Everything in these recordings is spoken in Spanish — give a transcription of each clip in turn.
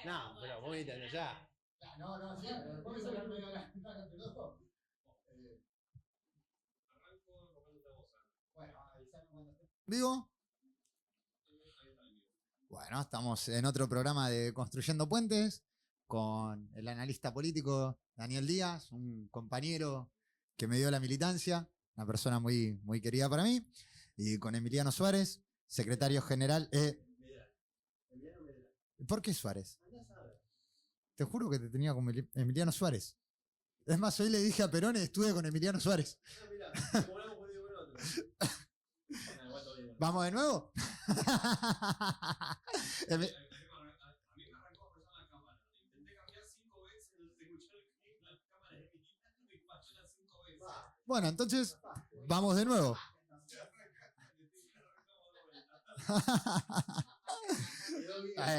No, pero vos viste allá. No, sí, pero podés hablar medio acá entre los dos. Bueno, avísame cuando esté. ¿Vivo? Bueno, estamos en otro programa de Construyendo Puentes con el analista político Daniel Díaz, un compañero que me dio la militancia, una persona muy, muy querida para mí, y con Emiliano Suárez, secretario general. ¿Por qué Suárez? Te juro que te tenía como Emiliano Suárez. Es más, hoy le dije a Perón y estuve con Emiliano Suárez. ¿Vamos de nuevo? Bueno, entonces, vamos de nuevo.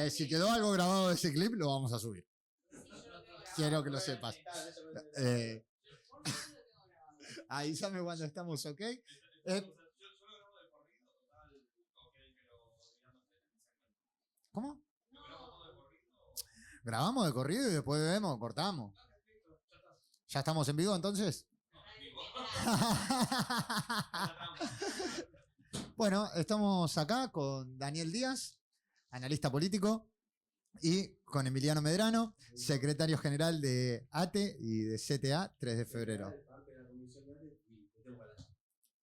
Si quedó algo grabado de ese clip, lo vamos a subir. Quiero que lo sepas. Avísame cuando estamos, ¿ok? ¿Cómo? Grabamos de corrido y después vemos, cortamos. ¿Ya estamos en vivo entonces? Bueno, estamos acá con Daniel Díaz, analista político, y con Emiliano Medrano, secretario general de ATE y de CTA 3 de febrero.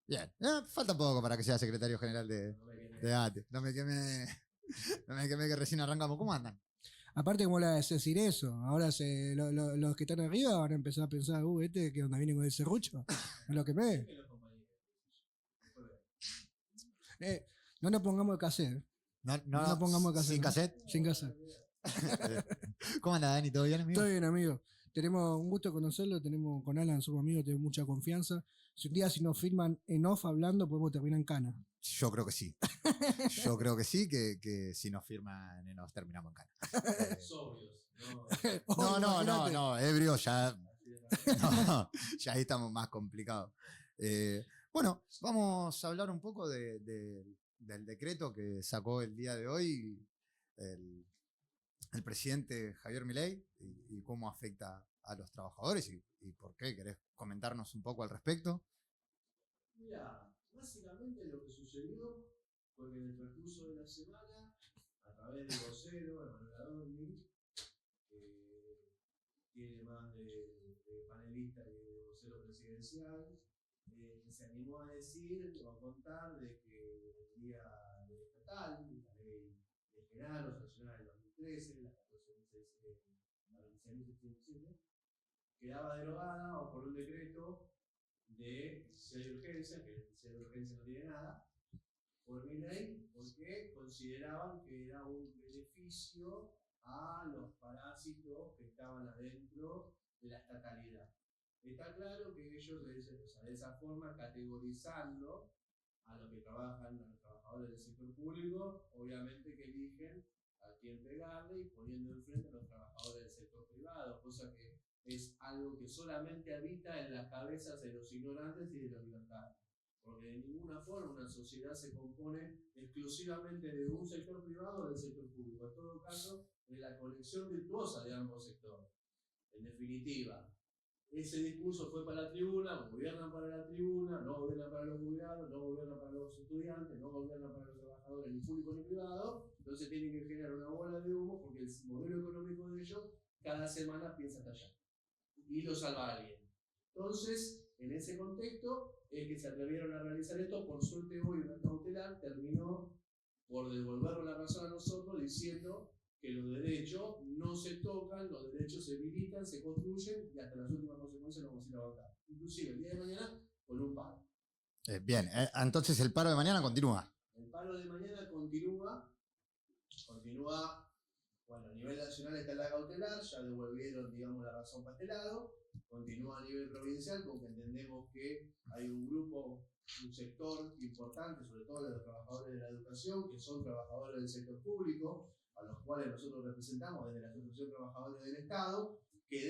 Bien, falta poco para que sea secretario general de ATE. No me queme que recién arrancamos. ¿Cómo andan? Aparte, ¿cómo le vas a decir eso? Ahora los que están arriba van a empezar a pensar, que onda viene con el serrucho. Es lo que ve. No nos pongamos el cassette. No nos pongamos el cassette. ¿Sin cassette? Sin cassette. ¿Cómo anda, Dani? ¿Todo bien, amigo? Todo bien, amigo. Tenemos un gusto conocerlo, tenemos con Alan, somos amigos, tenemos mucha confianza. Si un día nos filman en off hablando, podemos terminar en cana. Yo creo que sí. Yo creo que sí, que si nos firman en off terminamos en cana. No, ebrio ya. No, ya ahí estamos más complicados. Bueno, vamos a hablar un poco del decreto que sacó el día de hoy el presidente Javier Milei y cómo afecta a los trabajadores y por qué. ¿Querés comentarnos un poco al respecto? Mira, básicamente lo que sucedió fue que en el transcurso de la semana, a través del vocero, Emanuel Adorni, que tiene más de panelista y de vocero presidencial, se animó a decir o a contar de que el día estatal, la ley de Genaro, sancionada en 2013, la 14.617, quedaba derogada o por un decreto de necesidad de urgencia, que la necesidad de urgencia no tiene nada, por Milei, porque consideraban que era un beneficio a los parásitos que estaban adentro de la estatalidad. Está claro que ellos, de esa forma, categorizando a los que trabajan, a los trabajadores del sector público, obviamente que eligen a quién pegarle y poniendo enfrente a los trabajadores del sector privado, cosa que es algo que solamente habita en las cabezas de los ignorantes y de los libertarios. Porque de ninguna forma una sociedad se compone exclusivamente de un sector privado o del sector público. En todo caso, es la conexión virtuosa de ambos sectores. En definitiva, ese discurso fue para la tribuna, gobiernan para la tribuna, no gobiernan para los jubilados, no gobiernan para los estudiantes, no gobiernan para los trabajadores, ni público ni privado. Entonces tienen que generar una bola de humo porque el modelo económico de ellos cada semana piensa estallar y lo salva a alguien. Entonces, en ese contexto es que se atrevieron a realizar esto. Por suerte hoy una cautelar terminó por devolvernos la razón a nosotros diciendo que los derechos no se tocan, los derechos se militan, se construyen y hasta las últimas consecuencias no vamos a ir a votar. Inclusive el día de mañana con un paro. Bien, entonces el paro de mañana continúa. El paro de mañana continúa, bueno, a nivel nacional está la cautelar, ya devolvieron, digamos, la razón para este lado, continúa a nivel provincial, porque entendemos que hay un grupo, un sector importante, sobre todo de los trabajadores de la educación, que son trabajadores del sector público, a los cuales nosotros representamos desde la Asociación de Trabajadores del Estado, que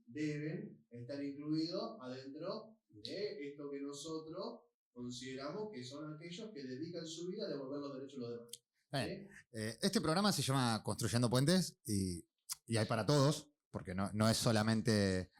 deben estar incluidos adentro de esto que nosotros consideramos que son aquellos que dedican su vida a devolver los derechos a los demás. ¿sí? Este programa se llama Construyendo Puentes y hay para todos, porque no es solamente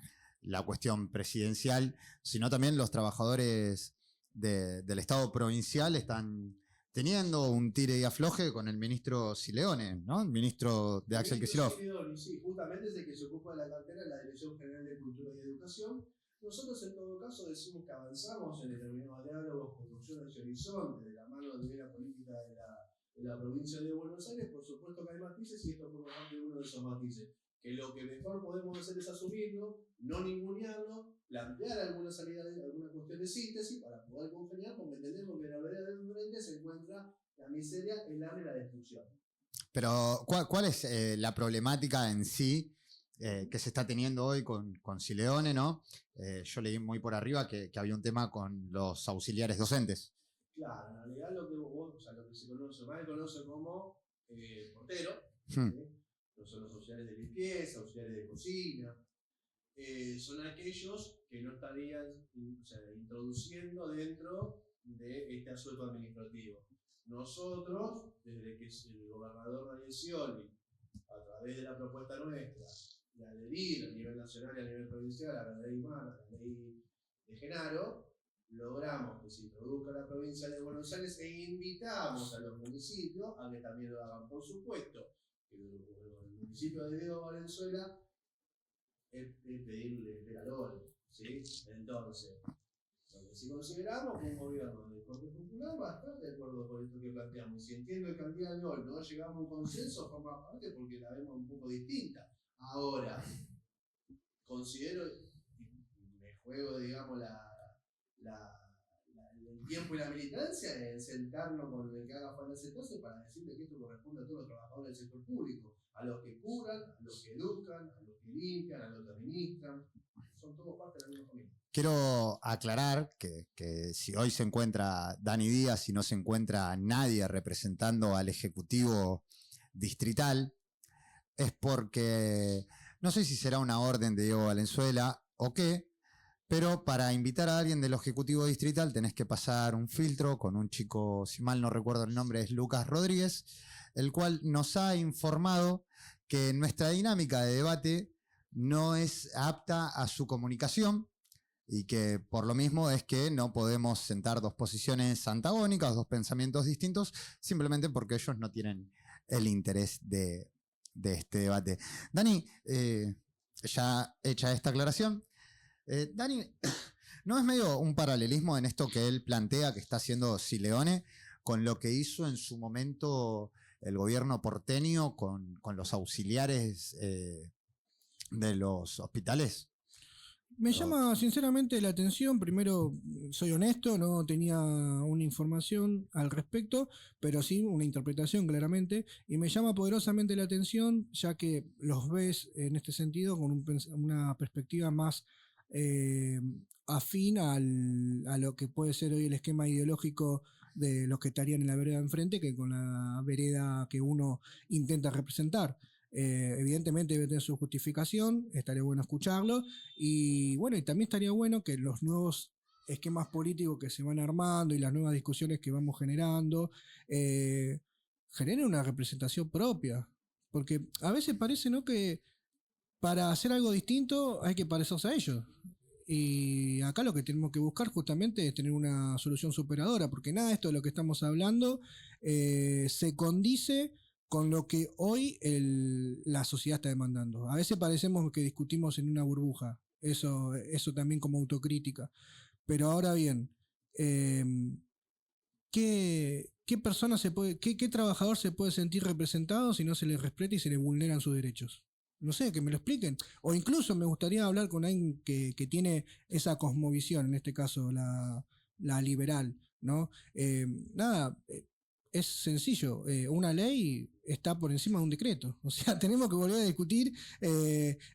la cuestión presidencial, sino también los trabajadores del Estado provincial están teniendo un tire y afloje con el ministro Sileone, ¿no? El ministro de Axel Kicillof. Sí, justamente es el que se ocupa de la cartera de la Dirección General de Cultura y Educación. Nosotros en todo caso decimos que avanzamos en determinados diálogos, construcción hacia horizonte, de la mano de la política de la provincia de Buenos Aires. Por supuesto que hay matices y esto forma parte de uno de esos matices. Que lo que mejor podemos hacer es asumirlo, no ningunearlo, plantear alguna salida, alguna cuestión de síntesis para poder congeniar, porque entendemos que en la vereda del frente se encuentra la miseria, el hambre y la destrucción. Pero, ¿cuál es la problemática en sí que se está teniendo hoy con Sileone, ¿no? Yo leí muy por arriba que había un tema con los auxiliares docentes. Claro, en realidad lo que se conoce como portero, no son los auxiliares de limpieza, auxiliares de cocina, son aquellos que no estarían introduciendo dentro de este asueto administrativo. Nosotros, desde que el gobernador Daniel Scioli, a través de la propuesta nuestra, de adherir a nivel nacional y a nivel provincial a la ley humana, a la ley de Genaro, logramos que se introduzca la provincia de Buenos Aires e invitamos a los municipios a que también lo hagan. Por supuesto, el municipio de Diego Valenzuela es pedirle pegalón, ¿sí? Entonces, lo que sí consideramos que un gobierno de corte popular va a estar de acuerdo con esto que planteamos. Y si entiendo que al día de hoy no llegamos a un consenso, forma parte porque la vemos un poco distinta. Ahora, considero, me juego, digamos, el tiempo y la militancia en sentarnos con el que haga falta sentarse para decirle que esto corresponde a todos los trabajadores del sector público, a los que curan, a los que educan, a los que limpian, a los que administran, son todos parte de la misma familia. Quiero aclarar que si hoy se encuentra Dani Díaz y no se encuentra nadie representando al Ejecutivo Distrital, es porque no sé si será una orden de Diego Valenzuela o qué, pero para invitar a alguien del Ejecutivo Distrital tenés que pasar un filtro con un chico, si mal no recuerdo el nombre, es Lucas Rodríguez, el cual nos ha informado que nuestra dinámica de debate no es apta a su comunicación y que por lo mismo es que no podemos sentar dos posiciones antagónicas, dos pensamientos distintos, simplemente porque ellos no tienen el interés de este debate. Dani, ya hecha esta aclaración, Dani, ¿no es medio un paralelismo en esto que él plantea que está haciendo Sileone con lo que hizo en su momento el gobierno porteño con los auxiliares de los hospitales? Me llama sinceramente la atención. Primero, soy honesto, no tenía una información al respecto, pero sí una interpretación claramente, y me llama poderosamente la atención ya que los ves en este sentido con una perspectiva más afín a lo que puede ser hoy el esquema ideológico de los que estarían en la vereda de enfrente que con la vereda que uno intenta representar. Evidentemente debe tener su justificación, estaría bueno escucharlo, y bueno, y también estaría bueno que los nuevos esquemas políticos que se van armando y las nuevas discusiones que vamos generando generen una representación propia, porque a veces parece, ¿no?, que para hacer algo distinto hay que parecerse a ellos. Y acá lo que tenemos que buscar justamente es tener una solución superadora, porque nada de esto de lo que estamos hablando se condice con lo que hoy la sociedad está demandando. A veces parecemos que discutimos en una burbuja, eso también como autocrítica. Pero ahora bien, ¿qué persona qué trabajador se puede sentir representado si no se le respeta y se le vulneran sus derechos? No sé, que me lo expliquen. O incluso me gustaría hablar con alguien que tiene esa cosmovisión, en este caso la liberal, ¿no? Nada, es sencillo. Una ley está por encima de un decreto. O sea, tenemos que volver a discutir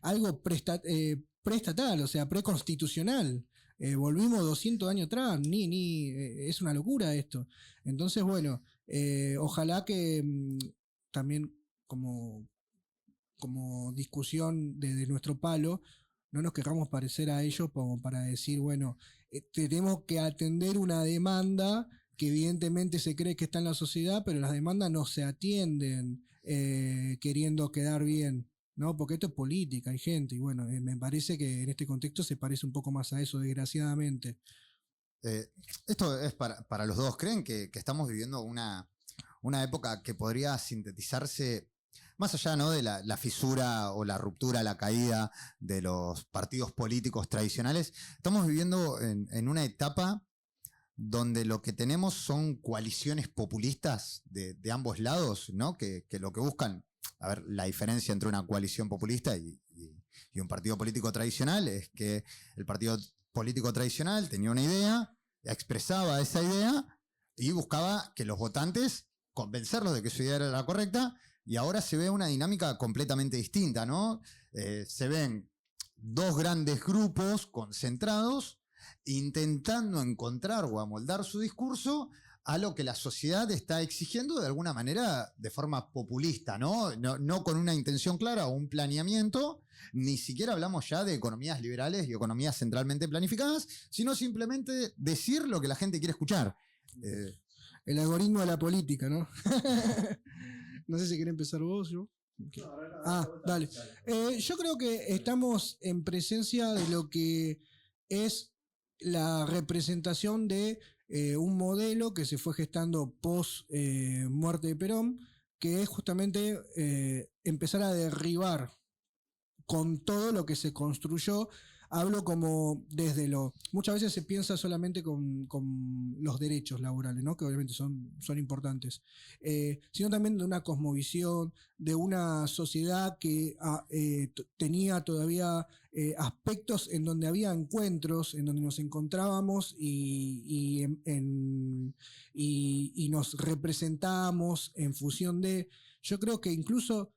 algo preestatal, o sea, preconstitucional. Volvimos 200 años atrás, es una locura esto. Entonces, bueno, ojalá que también como discusión de nuestro palo, no nos querramos parecer a ellos como para decir, bueno, tenemos que atender una demanda que evidentemente se cree que está en la sociedad, pero las demandas no se atienden queriendo quedar bien, ¿no? Porque esto es política, hay gente, y bueno, me parece que en este contexto se parece un poco más a eso, desgraciadamente. Esto es para los dos. ¿Creen que estamos viviendo una época que podría sintetizarse, más allá, ¿no?, de la fisura o la ruptura, la caída de los partidos políticos tradicionales? Estamos viviendo en una etapa donde lo que tenemos son coaliciones populistas de ambos lados, ¿no? Que lo que buscan, a ver, la diferencia entre una coalición populista y un partido político tradicional es que el partido político tradicional tenía una idea, expresaba esa idea y buscaba que los votantes convencerlos de que su idea era la correcta, y ahora se ve una dinámica completamente distinta, ¿no? Se ven dos grandes grupos concentrados intentando encontrar o amoldar su discurso a lo que la sociedad está exigiendo de alguna manera de forma populista, ¿no? No con una intención clara o un planeamiento, ni siquiera hablamos ya de economías liberales y economías centralmente planificadas, sino simplemente decir lo que la gente quiere escuchar. El algoritmo de la política, ¿no? No sé si quiere empezar vos, yo. Dale. Yo creo que estamos en presencia de lo que es la representación de un modelo que se fue gestando post muerte de Perón, que es justamente empezar a derribar con todo lo que se construyó. Hablo como desde lo... Muchas veces se piensa solamente con los derechos laborales, ¿no? Que obviamente son importantes, sino también de una cosmovisión, de una sociedad que tenía todavía aspectos en donde había encuentros, en donde nos encontrábamos y nos representábamos en función de... Yo creo que incluso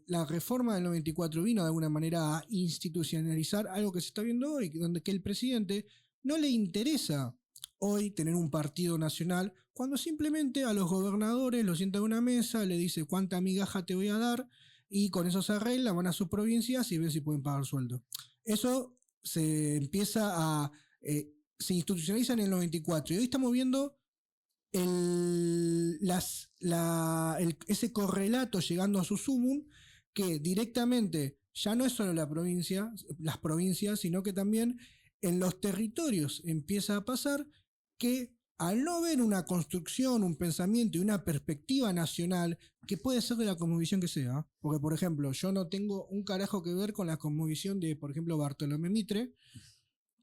la reforma del 94 vino de alguna manera a institucionalizar algo que se está viendo hoy, donde que el presidente no le interesa hoy tener un partido nacional, cuando simplemente a los gobernadores los sienta en una mesa, le dice cuánta migaja te voy a dar, y con eso se arregla, van a sus provincias y ven si pueden pagar sueldo. Eso se empieza a... se institucionaliza en el 94, y hoy estamos viendo ese correlato llegando a su sumum, que directamente ya no es solo las provincias, sino que también en los territorios empieza a pasar que al no haber una construcción, un pensamiento y una perspectiva nacional, que puede ser de la cosmovisión que sea, porque por ejemplo yo no tengo un carajo que ver con la cosmovisión de, por ejemplo, Bartolomé Mitre,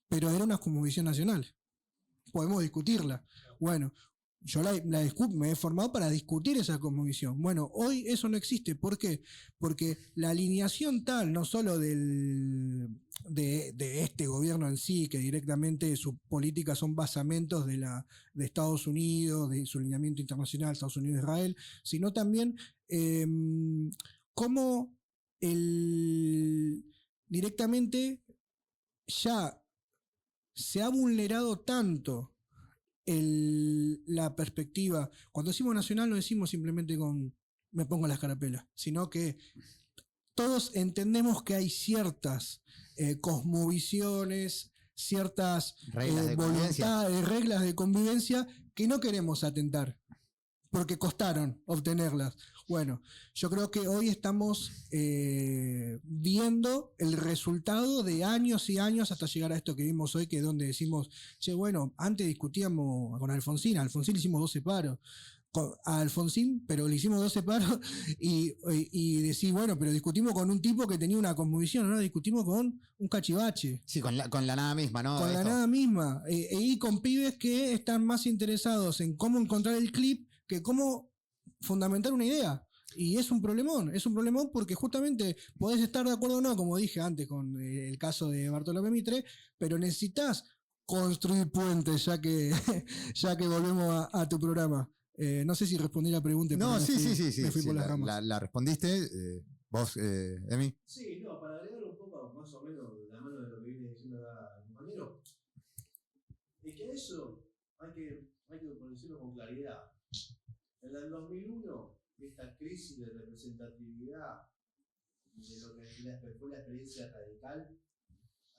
pero era una cosmovisión nacional, podemos discutirla. Bueno, yo me he formado para discutir esa cosmovisión. Bueno, hoy eso no existe. ¿Por qué? Porque la alineación tal, no solo de este gobierno en sí, que directamente sus políticas son basamentos de Estados Unidos, de su alineamiento internacional, Estados Unidos, Israel, sino también cómo directamente ya se ha vulnerado tanto la perspectiva. Cuando decimos nacional no decimos simplemente con me pongo las carapelas, sino que todos entendemos que hay ciertas cosmovisiones, ciertas voluntades, reglas de convivencia que no queremos atentar, porque costaron obtenerlas. Bueno, yo creo que hoy estamos viendo el resultado de años y años hasta llegar a esto que vimos hoy, que es donde decimos, che, bueno, antes discutíamos con Alfonsín, a Alfonsín le hicimos 12 paros, a Alfonsín, pero le hicimos 12 paros y decís, bueno, pero discutimos con un tipo que tenía una cosmovisión, ¿no? Discutimos con un cachivache. Sí, con la nada misma, ¿no? Con la nada misma. Y con pibes que están más interesados en cómo encontrar el clip que cómo fundamentar una idea. Y es un problemón porque justamente podés estar de acuerdo o no, como dije antes con el caso de Bartolomé Mitre, pero necesitas construir puentes, ya que volvemos a tu programa. No sé si respondí la pregunta. No, sí. Me fui por las ramas. La respondiste. ¿Vos, Emi? Sí, no, para agregar un poco más o menos la mano de lo que viene diciendo el compañero, es que eso hay que decirlo con claridad. En el 2001, esta crisis de representatividad de lo que fue la experiencia radical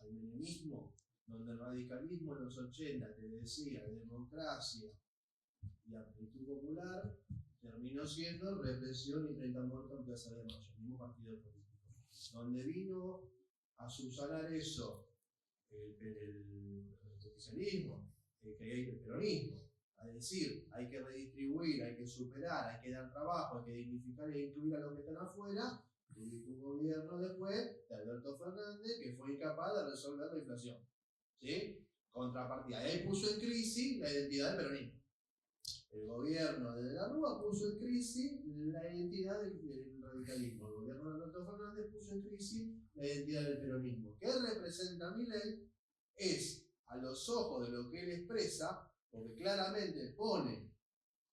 al menemismo, donde el radicalismo en los 80 te decía democracia, y Amplitud Popular terminó siendo represión y 30 muertos en Plaza de Mayo, el mismo partido político. Donde vino a subsanar eso el socialismo, el peronismo, a decir, hay que redistribuir, hay que superar, hay que dar trabajo, hay que dignificar e incluir a los que están afuera. Tuviste un gobierno después de Alberto Fernández que fue incapaz de resolver la inflación. ¿Sí? Contrapartida. Y ahí puso en crisis la identidad del peronismo. El gobierno de la Rúa puso en crisis la identidad del radicalismo. El gobierno de Alberto Fernández puso en crisis la identidad del peronismo. ¿Qué representa Milei? Es, a los ojos de lo que él expresa, porque claramente pone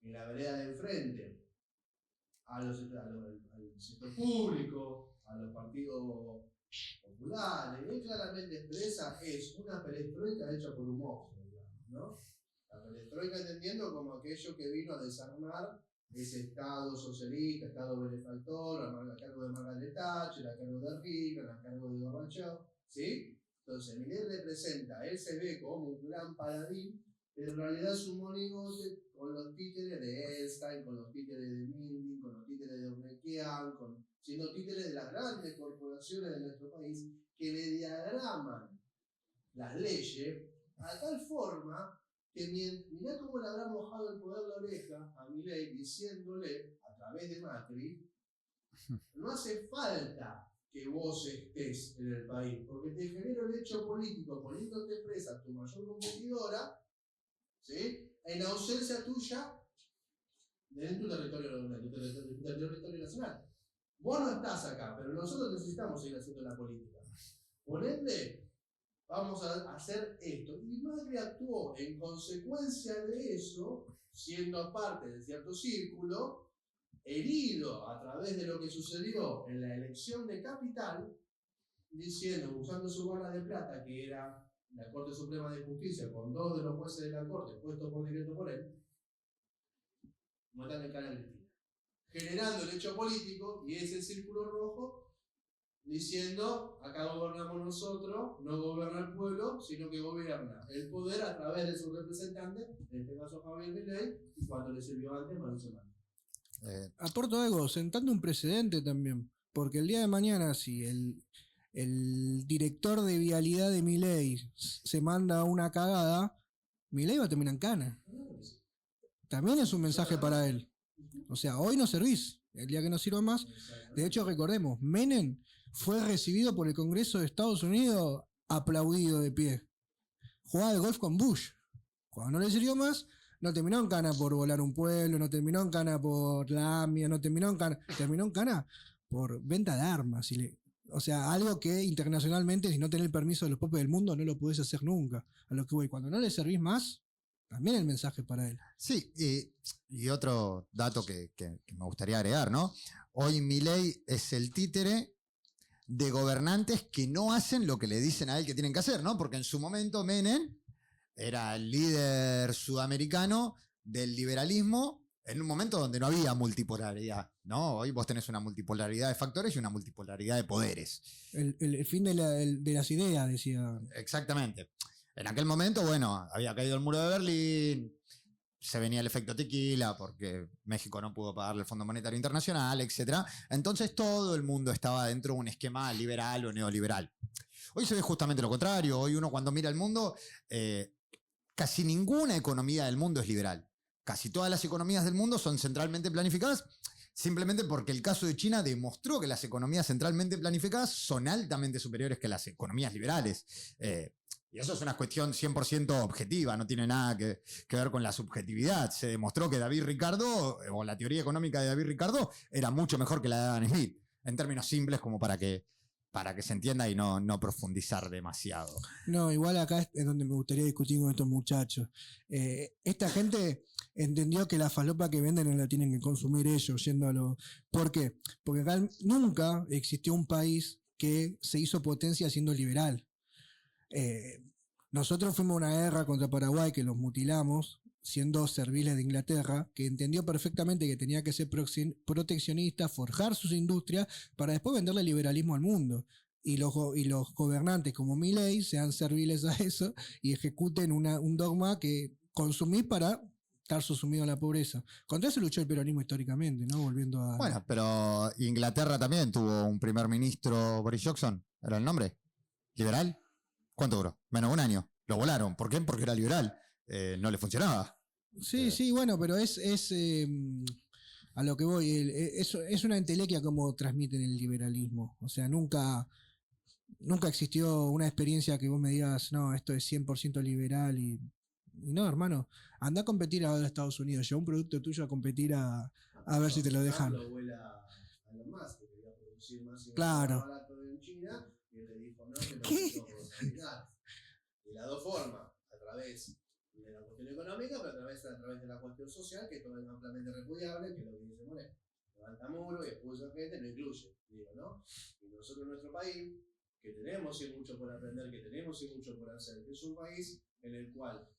en la vereda de enfrente al sector público, a los partidos populares, él claramente expresa es una perestroika hecha por un monstruo, digamos, ¿no? La perestroika entendiendo como aquello que vino a desarmar ese Estado socialista, Estado benefactor, a cargo de Margaret Thatcher, a cargo de Reagan, a cargo de Gorbachev, ¿sí? Entonces, Milei representa, él se ve como un gran paladín, pero en realidad es un monigote con los títeres de Einstein, con los títeres de Minding, con los títeres de Urnequian, siendo títeres de las grandes corporaciones de nuestro país que le diagraman las leyes a tal forma que mirá cómo le habrá mojado el poder la oreja a Milei diciéndole a través de Macri, no hace falta que vos estés en el país, porque te genero el hecho político poniéndote presa tu mayor competidora, ¿sí? En ausencia tuya de tu territorio nacional. Vos no estás acá, pero nosotros necesitamos seguir haciendo la política. Por ende, vamos a hacer esto. Y Macri actuó en consecuencia de eso, siendo parte de cierto círculo, herido a través de lo que sucedió en la elección de Capital, diciendo, usando su bola de plata, que era la Corte Suprema de Justicia, con 2 de los jueces de la Corte puestos por decreto por él, matan el canal de Cristina, generando el hecho político y ese círculo rojo diciendo, acá gobernamos nosotros, no gobierna el pueblo, sino que gobierna el poder a través de sus representantes, en este caso Javier Milei, y cuando le sirvió antes Mauricio Macri. Aporto algo, sentando un precedente también, porque el día de mañana si el director de vialidad de Milei se manda una cagada, Milei va a terminar en cana. También es un mensaje para él. O sea, hoy no servís, el día que no sirva más. De hecho, recordemos, Menem fue recibido por el Congreso de Estados Unidos aplaudido de pie. Jugaba al golf con Bush. Cuando no le sirvió más, no terminó en cana por volar un pueblo, no terminó en cana por la AMIA, no terminó en cana por venta de armas. O sea, algo que internacionalmente, si no tenés el permiso de los popes del mundo, no lo podés hacer nunca. A lo que voy, cuando no le servís más, también el mensaje para él. Sí, y otro dato que me gustaría agregar, ¿no? Hoy Milei es el títere de gobernantes que no hacen lo que le dicen a él que tienen que hacer, ¿no? Porque en su momento Menem era el líder sudamericano del liberalismo en un momento donde no había multipolaridad, ¿no? Hoy vos tenés una multipolaridad de factores y una multipolaridad de poderes. El fin de las ideas, decía. Exactamente. En aquel momento, bueno, había caído el muro de Berlín, se venía el efecto tequila porque México no pudo pagarle el Fondo Monetario Internacional, etc. Entonces todo el mundo estaba dentro de un esquema liberal o neoliberal. Hoy se ve justamente lo contrario. Hoy uno cuando mira el mundo, casi ninguna economía del mundo es liberal. Casi todas las economías del mundo son centralmente planificadas, simplemente porque el caso de China demostró que las economías centralmente planificadas son altamente superiores que las economías liberales. Y eso es una cuestión 100% objetiva, no tiene nada que ver con la subjetividad. Se demostró que David Ricardo, o la teoría económica de David Ricardo, era mucho mejor que la de Adam Smith, en términos simples como para que se entienda y no profundizar demasiado. No, igual acá es donde me gustaría discutir con estos muchachos. Esta gente entendió que la falopa que venden no la tienen que consumir ellos, yendo a lo... ¿Por qué? Porque acá nunca existió un país que se hizo potencia siendo liberal. Nosotros fuimos a una guerra contra Paraguay que los mutilamos, siendo serviles de Inglaterra, que entendió perfectamente que tenía que ser proteccionista, forjar sus industrias para después venderle liberalismo al mundo. Y los gobernantes como Milei sean serviles a eso y ejecuten un dogma que consumís para estar sumido en la pobreza. Contra eso luchó el peronismo históricamente, ¿no? Volviendo a... Bueno, pero Inglaterra también tuvo un primer ministro, Boris Johnson, ¿era el nombre? ¿Liberal? ¿Cuánto duró? Menos de un año. Lo volaron. ¿Por qué? Porque era liberal. No le funcionaba. Sí, bueno, pero es a lo que voy, es una entelequia como transmiten el liberalismo. O sea, nunca existió una experiencia que vos me digas, no, esto es 100% liberal y no, hermano, anda a competir ahora a Estados Unidos, lleva un producto tuyo a competir a ver si te lo dejan. Lo vuela a lo más, que quería producir más y claro. más barato en China, y él le dijo, no, que no puedo terminar. De las dos formas, a través de la cuestión económica, pero a través de la cuestión social, que todo es ampliamente repudiable, que es lo que dice Moreno. Levanta muro y expulsa gente, no incluye, digo, ¿no? Y nosotros en nuestro país, que tenemos y mucho por aprender, que tenemos y mucho por hacer, que es un país en el cual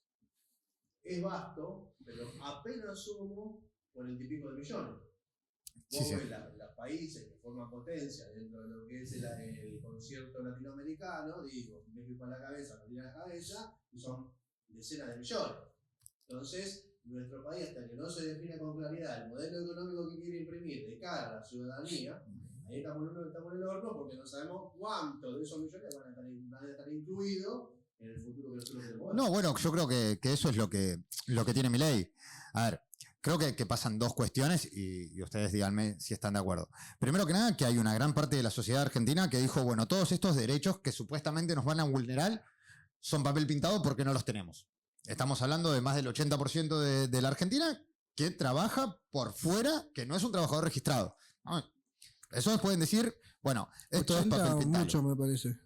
es vasto, pero apenas somos 40 y pico de millones. Sí, sí. Los países que forman potencia dentro de lo que es el concierto latinoamericano, digo, México a la cabeza, Argentina a la cabeza, y son decenas de millones. Entonces, nuestro país, hasta que no se defina con claridad el modelo económico que quiere imprimir de cara a la ciudadanía, ahí estamos en el horno porque no sabemos cuántos de esos millones van a estar incluidos en el futuro que nosotros queremos. No, bueno, yo creo que eso es lo que tiene Milei. A ver, creo que pasan dos cuestiones y ustedes díganme si están de acuerdo. Primero que nada, que hay una gran parte de la sociedad argentina que dijo, bueno, todos estos derechos que supuestamente nos van a vulnerar son papel pintado porque no los tenemos. Estamos hablando de más del 80% de la Argentina que trabaja por fuera, que no es un trabajador registrado. Eso pueden decir, bueno, esto 80 es papel pintado. Mucho me parece.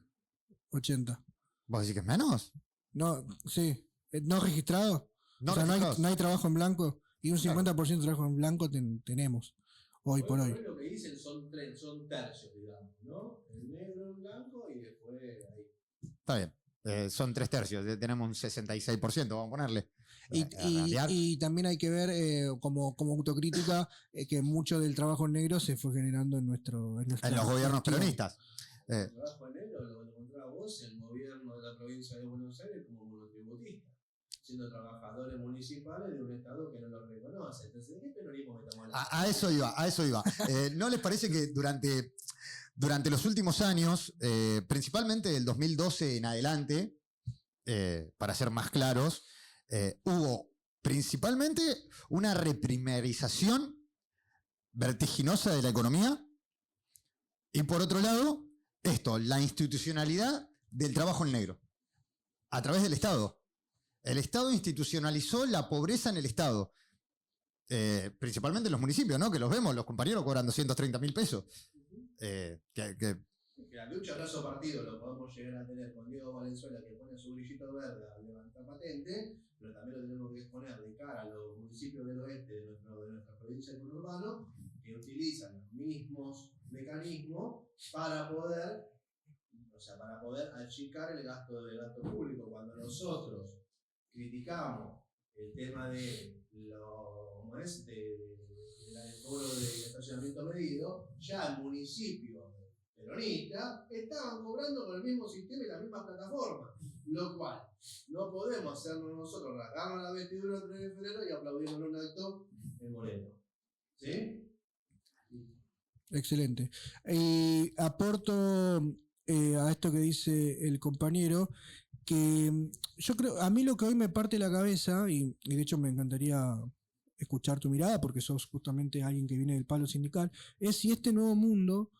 80. ¿Vos decís que es menos? No, sí. ¿No registrado? No, o sea, no hay trabajo en blanco. Y un 50% de trabajo en blanco tenemos. Hoy por hoy. Lo que dicen son tercios, digamos, ¿no? El negro, el blanco y después ahí. Está bien. Son 3/3, tenemos un 66%, vamos a ponerle. Y también hay que ver como autocrítica que mucho del trabajo negro se fue generando en los gobiernos peronistas. El trabajo negro lo encontraba vos en el gobierno de la provincia de Buenos Aires como monotributista, siendo trabajadores municipales de un estado que no los reconoce. Entonces, ¿de qué peronismo me estamos hablando? A eso iba. ¿No les parece que durante los últimos años, principalmente del 2012 en adelante, para ser más claros, hubo principalmente una reprimarización vertiginosa de la economía y por otro lado, la institucionalidad del trabajo en negro a través del Estado. El Estado institucionalizó la pobreza en el Estado, principalmente en los municipios, ¿no? Que los vemos, los compañeros cobran 230.000 pesos. Que la lucha brazo partido lo podemos llegar a tener con Diego Valenzuela, que pone su brillito verde a levantar patente, pero también lo tenemos que exponer de cara a los municipios del oeste de nuestra provincia de conurbano, que utilizan los mismos mecanismos para poder achicar el gasto público. Cuando nosotros criticamos el tema de del cobro de estacionamiento medido, ya el municipio peronista estaban cobrando con el mismo sistema y la misma plataforma, lo cual no podemos hacernos nosotros rasgarnos la vestidura el 3 de febrero y aplaudirnos en un acto en Moreno. ¿Sí? Excelente. Y aporto a esto que dice el compañero, que yo creo, a mí lo que hoy me parte la cabeza, y de hecho me encantaría escuchar tu mirada, porque sos justamente alguien que viene del palo sindical, es si este nuevo mundo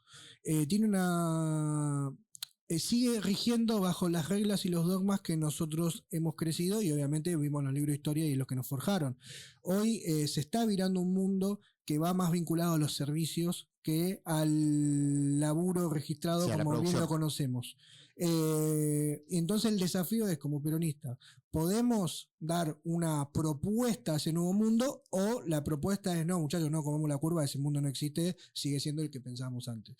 sigue rigiendo bajo las reglas y los dogmas que nosotros hemos crecido y obviamente vimos los libros de historia y los que nos forjaron. Hoy se está virando un mundo que va más vinculado a los servicios que al laburo registrado, sí, como bien lo conocemos. Entonces el desafío es, como peronista, ¿podemos dar una propuesta a ese nuevo mundo o la propuesta es, no muchachos, no comemos la curva, ese mundo no existe, sigue siendo el que pensábamos antes?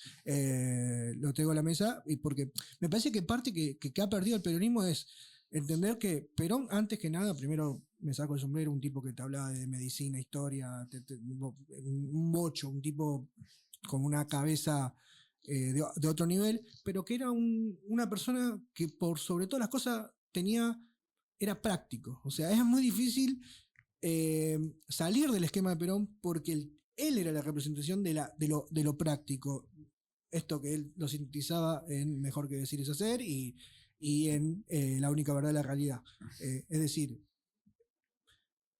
Lo traigo a la mesa y porque me parece que parte que ha perdido el peronismo es entender que Perón, antes que nada, primero me saco el sombrero, un tipo que te hablaba de medicina, historia, un bocho, un tipo con una cabeza de otro nivel, pero que era una persona que por sobre todas las cosas era práctico. O sea, es muy difícil salir del esquema de Perón porque él era la representación de lo práctico. Esto que él lo sintetizaba en Mejor que decir es hacer y en La única verdad de la realidad. Es decir,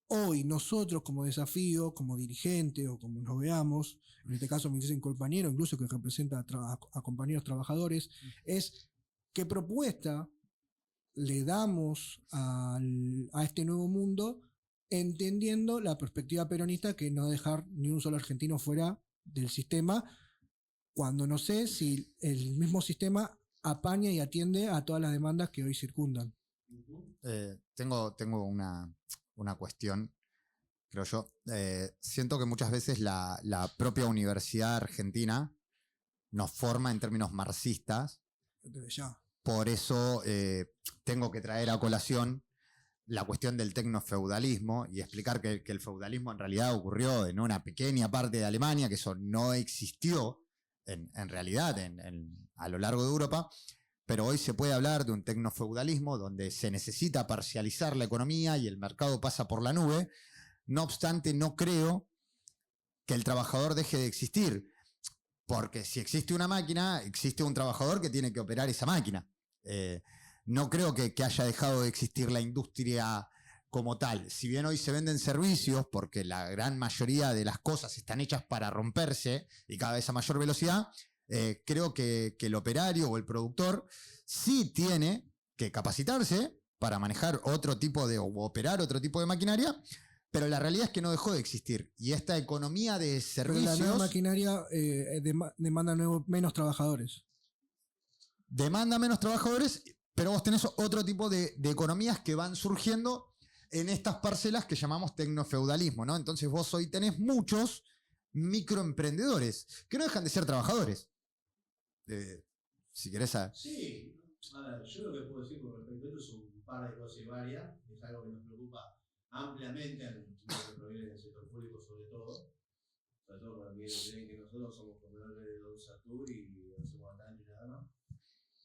hoy nosotros como desafío, como dirigente o como nos veamos, en este caso me dicen compañero, incluso que representa a compañeros trabajadores, es qué propuesta le damos a este nuevo mundo, entendiendo la perspectiva peronista que no dejar ni un solo argentino fuera del sistema, cuando no sé si el mismo sistema apaña y atiende a todas las demandas que hoy circundan. Tengo una cuestión, creo yo. Siento que muchas veces la propia universidad argentina nos forma en términos marxistas. Desde ya. Por eso tengo que traer a colación la cuestión del tecnofeudalismo y explicar que el feudalismo en realidad ocurrió en una pequeña parte de Alemania, que eso no existió en realidad a lo largo de Europa, pero hoy se puede hablar de un tecnofeudalismo donde se necesita parcializar la economía y el mercado pasa por la nube. No obstante, no creo que el trabajador deje de existir, porque si existe una máquina, existe un trabajador que tiene que operar esa máquina. No creo que haya dejado de existir la industria como tal. Si bien hoy se venden servicios, porque la gran mayoría de las cosas están hechas para romperse y cada vez a mayor velocidad, creo que el operario o el productor sí tiene que capacitarse para manejar otro tipo de, o operar otro tipo de maquinaria, pero la realidad es que no dejó de existir. Y esta economía de servicios... Pero la nueva maquinaria demanda menos trabajadores. Demanda menos trabajadores, pero vos tenés otro tipo de economías que van surgiendo en estas parcelas que llamamos tecnofeudalismo, ¿no? Entonces vos hoy tenés muchos microemprendedores que no dejan de ser trabajadores. Si querés... Sí, a ver, yo lo que puedo decir con respecto a esto es un par de cosas varias, es algo que nos preocupa ampliamente en lo que proviene del sector público sobre todo porque creen que nosotros somos proveedores de Don Satur y hacemos bastante y nada más.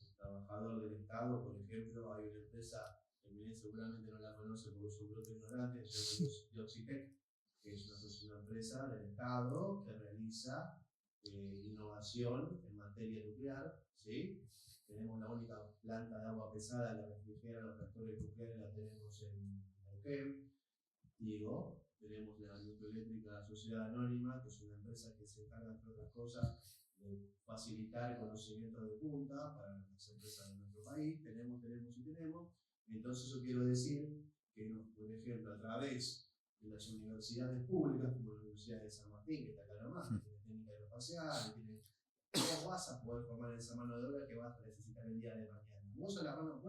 El trabajador del Estado, por ejemplo, hay una empresa que seguramente no la conoce porque es un brote ignorante, que se llama Dioxitec, que es una empresa del Estado que realiza innovación en materia nuclear, ¿sí? Tenemos la única planta de agua pesada, la refrigera, los reactores nucleares la tenemos en Neuquén. Digo, tenemos la Nucleoeléctrica Sociedad Anónima, que es una empresa que se encarga, entre otras cosas, de facilitar conocimiento de punta para las empresas de nuestro país. Tenemos. Entonces yo quiero decir que, por ejemplo, a través de las universidades públicas, como la Universidad de San Martín, que está acá nomás, que tiene técnica aeroespacial, vos vas a poder formar esa mano de obra que vas a necesitar el día de mañana. Vos a la mano,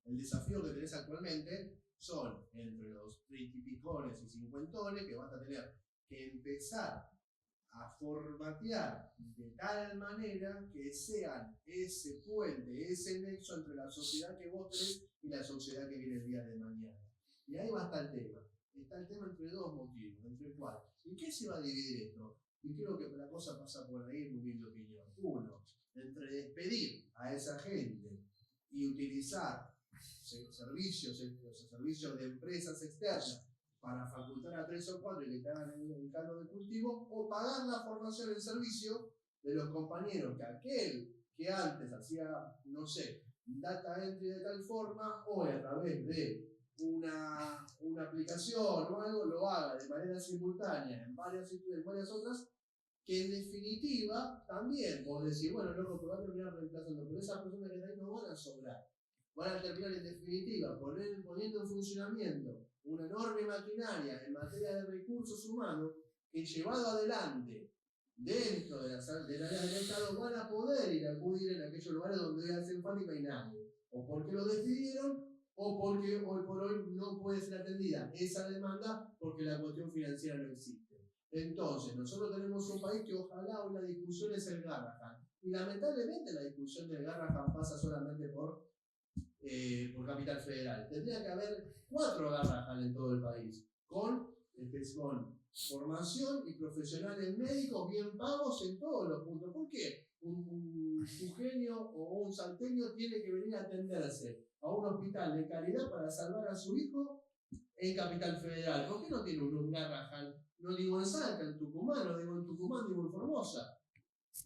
el desafío que tenés actualmente son entre los 30 y picones y 50 que vas a tener que empezar a formatear de tal manera que sean ese puente, ese nexo entre la sociedad que vos tenés y la sociedad que viene el día de mañana. Y ahí va a estar el tema. Está el tema entre dos motivos, entre cuál. ¿En qué se va a dividir esto? Y creo que la cosa pasa por ahí, en mi opinión. Uno, entre despedir a esa gente y utilizar servicios de empresas externas para facultar a 3 o 4 y que te hagan el caldo de cultivo, o pagar la formación en servicio de los compañeros que aquel que antes hacía, no sé, data entry de tal forma, hoy a través de una aplicación o algo lo haga de manera simultánea en varias otras, que en definitiva también vos decís, bueno, loco, que va a terminar reemplazando, pero esas personas que ahí no van a sobrar. Van a terminar en definitiva poniendo en funcionamiento una enorme maquinaria en materia de recursos humanos que, llevado adelante dentro de las áreas del Estado, van a poder ir a acudir en aquellos lugares donde hoy hacen falta y no hay nadie, o porque lo despidieron o porque hoy por hoy no puede ser atendida esa demanda porque la cuestión financiera no existe. Entonces, nosotros tenemos un país que ojalá hoy la discusión es el Garrahan, y lamentablemente la discusión del Garrahan pasa solamente por Capital Federal. Tendría que haber 4 Garrahan en todo el país, con formación y profesionales médicos bien pagos en todos los puntos. ¿Por qué un jujeño o un salteño tiene que venir a atenderse a un hospital de calidad para salvar a su hijo en Capital Federal? ¿Por qué no tiene uno en Garrahan? No digo en Salta, en Tucumán, no digo en Tucumán, digo en Formosa.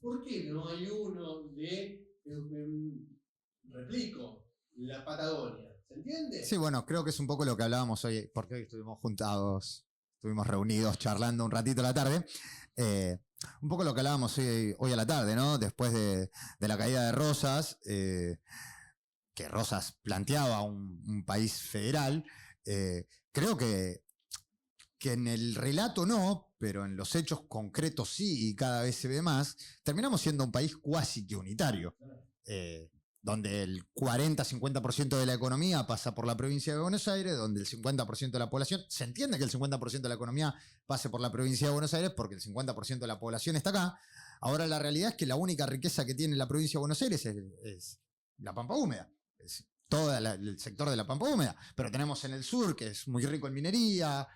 ¿Por qué no hay uno replico, la Patagonia? ¿Se entiende? Sí, bueno, creo que es un poco lo que hablábamos hoy, porque hoy estuvimos juntados, estuvimos reunidos charlando un ratito a la tarde. Un poco lo que hablábamos hoy a la tarde, ¿no? Después de la caída de Rosas, que Rosas planteaba un país federal, creo que en el relato no, pero en los hechos concretos sí, y cada vez se ve más, terminamos siendo un país cuasi que unitario, donde el 40-50% de la economía pasa por la provincia de Buenos Aires, donde el 50% de la población, se entiende que el 50% de la economía pase por la provincia de Buenos Aires porque el 50% de la población está acá. Ahora la realidad es que la única riqueza que tiene la provincia de Buenos Aires es la pampa húmeda, es todo el sector de la pampa húmeda, pero tenemos en el sur, que es muy rico en minería,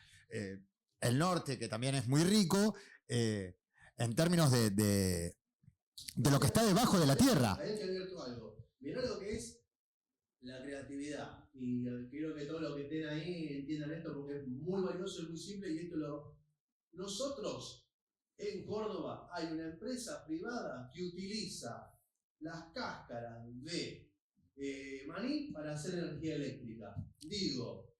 el norte, que también es muy rico, en términos de lo que está debajo de la tierra. Hay que advierto algo. Mirá lo que es la creatividad. Y quiero que todos los que estén ahí entiendan esto porque es muy valioso y muy simple. Y esto nosotros en Córdoba hay una empresa privada que utiliza las cáscaras de maní para hacer energía eléctrica. Digo,